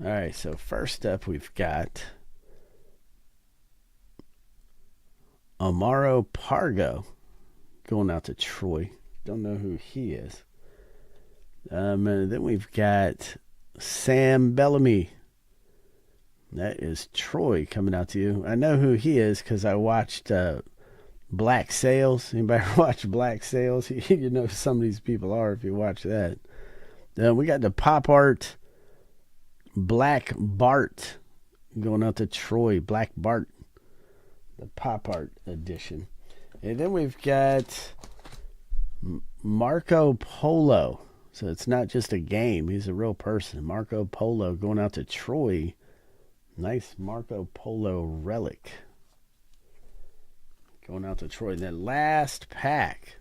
All right, so first up we've got Amaro Pargo going out to Troy. Don't know who he is. And then we've got Sam Bellamy. That is Troy coming out to you. I know who he is because I watched Black Sails. Anybody watch Black Sails? You know who some of these people are if you watch that. We got the pop art Black Bart going out to Troy. Black Bart, the pop art edition. And then we've got Marco Polo. So it's not just a game. He's a real person. Marco Polo going out to Troy. Nice Marco Polo relic. Going out to Troy. And then last pack.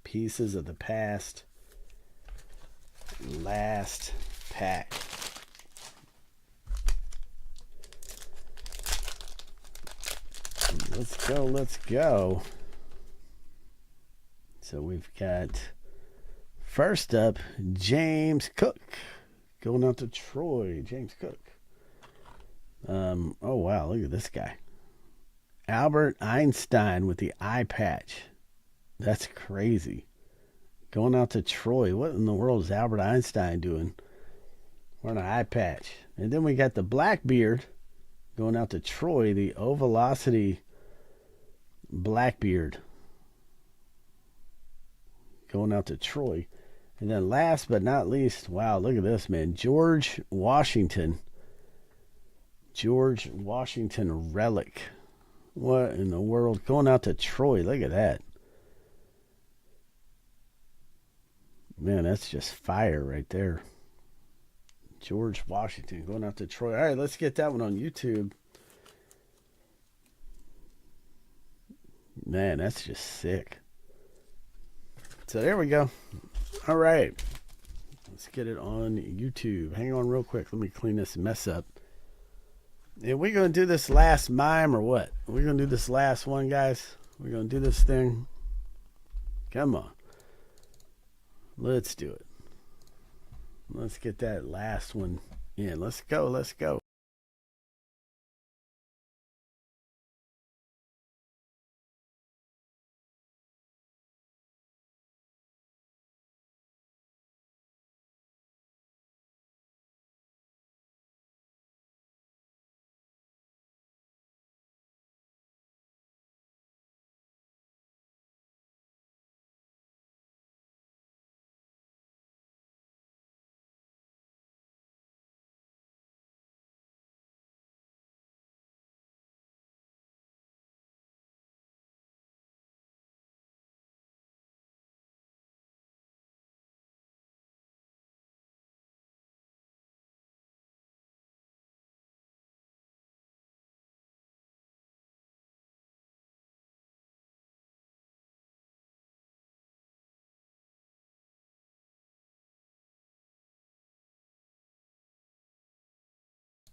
Pieces of the Past. Last pack. Let's go. So we've got first up James Cook going out to Troy. James Cook. Oh wow, look at this guy. Albert Einstein with the eye patch. That's crazy. Going out to Troy. What in the world is Albert Einstein doing? Wearing an eye patch. And then we got the Blackbeard going out to Troy. The Ovalocity Blackbeard going out to Troy. And then last but not least, wow, look at this, man. George Washington relic. What in the world? Going out to Troy. Look at that. Man, that's just fire right there. George Washington going out to Troy. All right, let's get that one on YouTube. Man, that's just sick. So there we go. All right. Let's get it on YouTube. Hang on real quick. Let me clean this mess up. And we're going to do this last mime or what? We're going to do this last one, guys. We're going to do this thing. Come on. Let's do it. Let's get that last one in. Let's go. Let's go.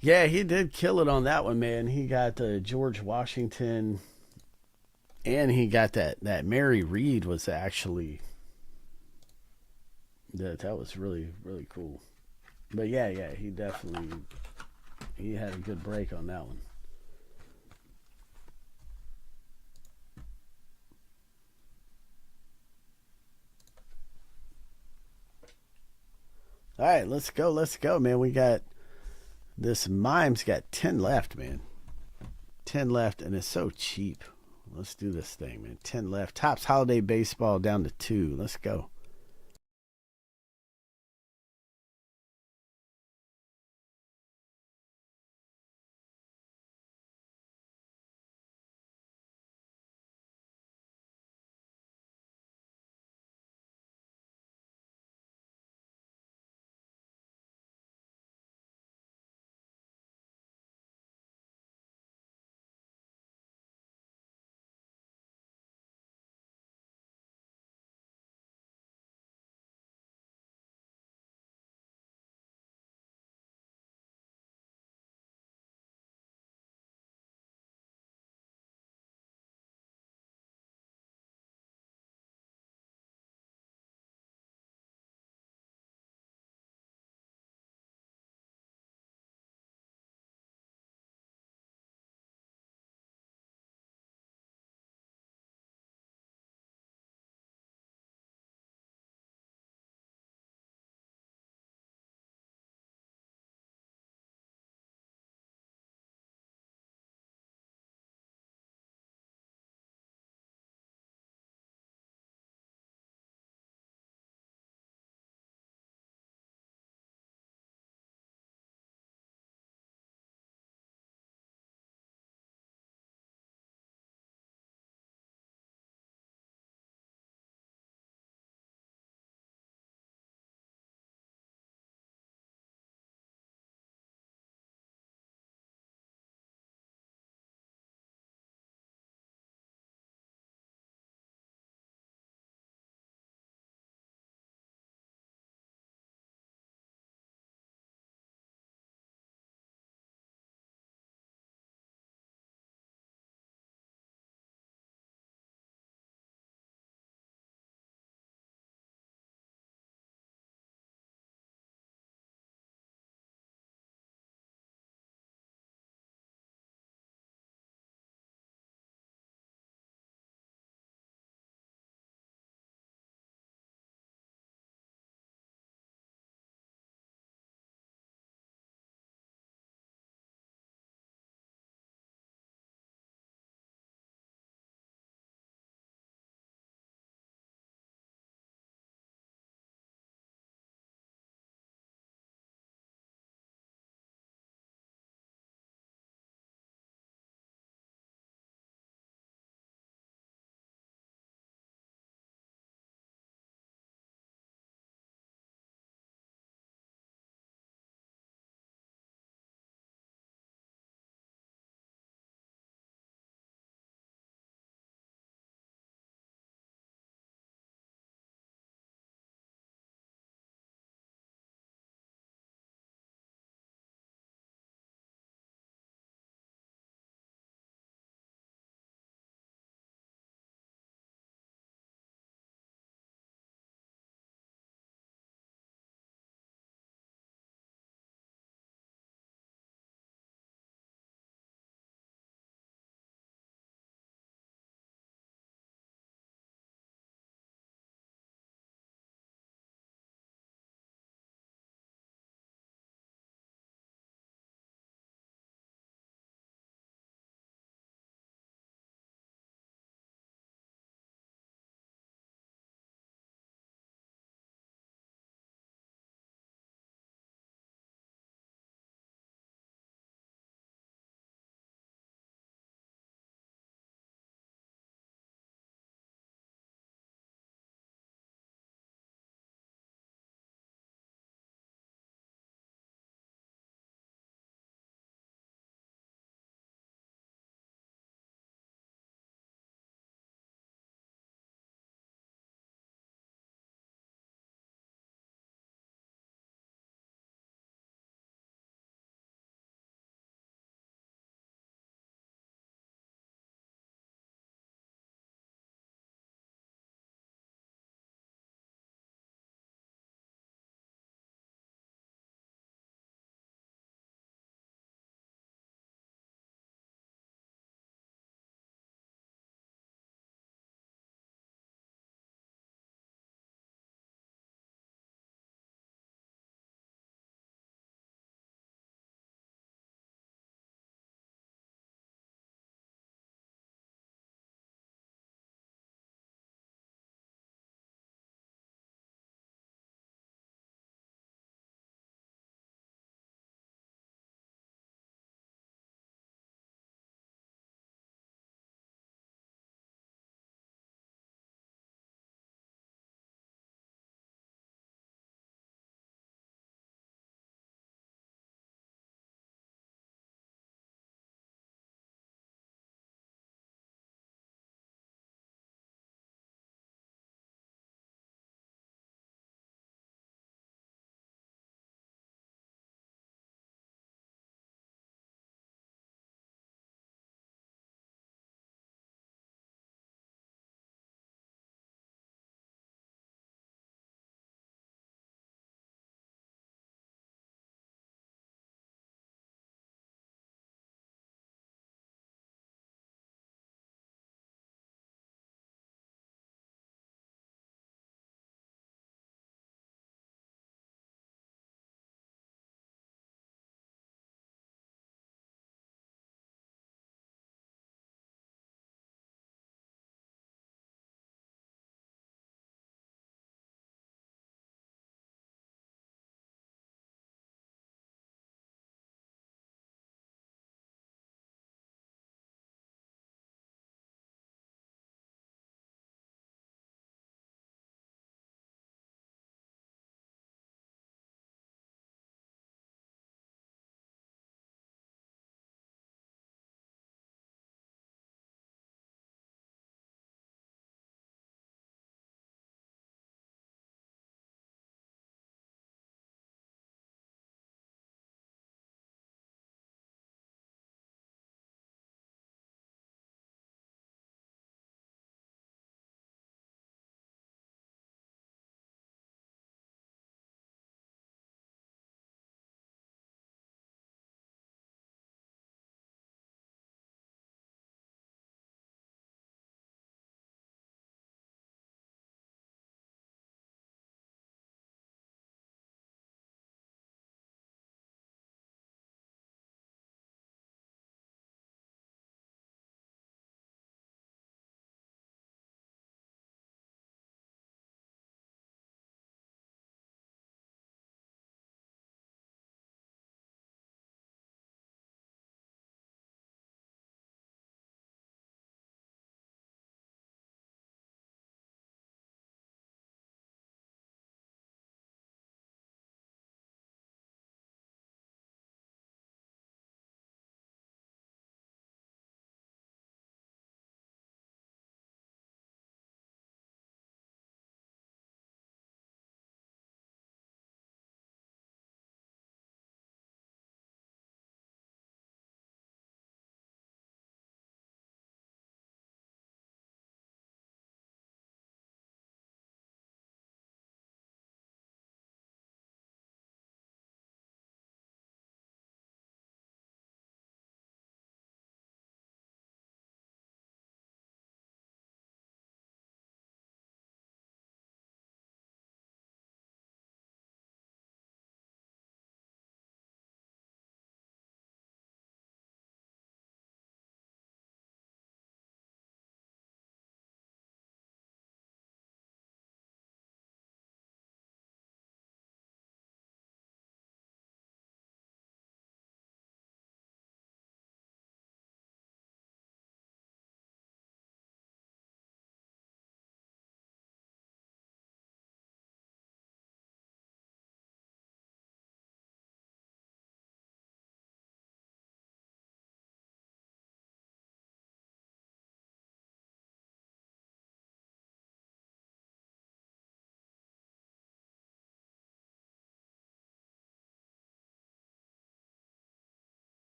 Yeah, he did kill it on that one, man. He got George Washington, and he got that Mary Read was actually that was really really cool. But yeah, he definitely he had a good break on that one. All right, let's go, man. We got this mime's got 10 left, man. 10 left, and it's so cheap. Let's do this thing, man. 10 left. Topps Holiday Baseball down to 2. Let's go.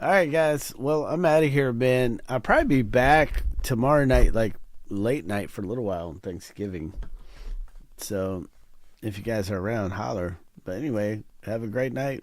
All right, guys. Well, I'm out of here, man. I'll probably be back tomorrow night, like late night for a little while on Thanksgiving. So if you guys are around, holler. But anyway, have a great night.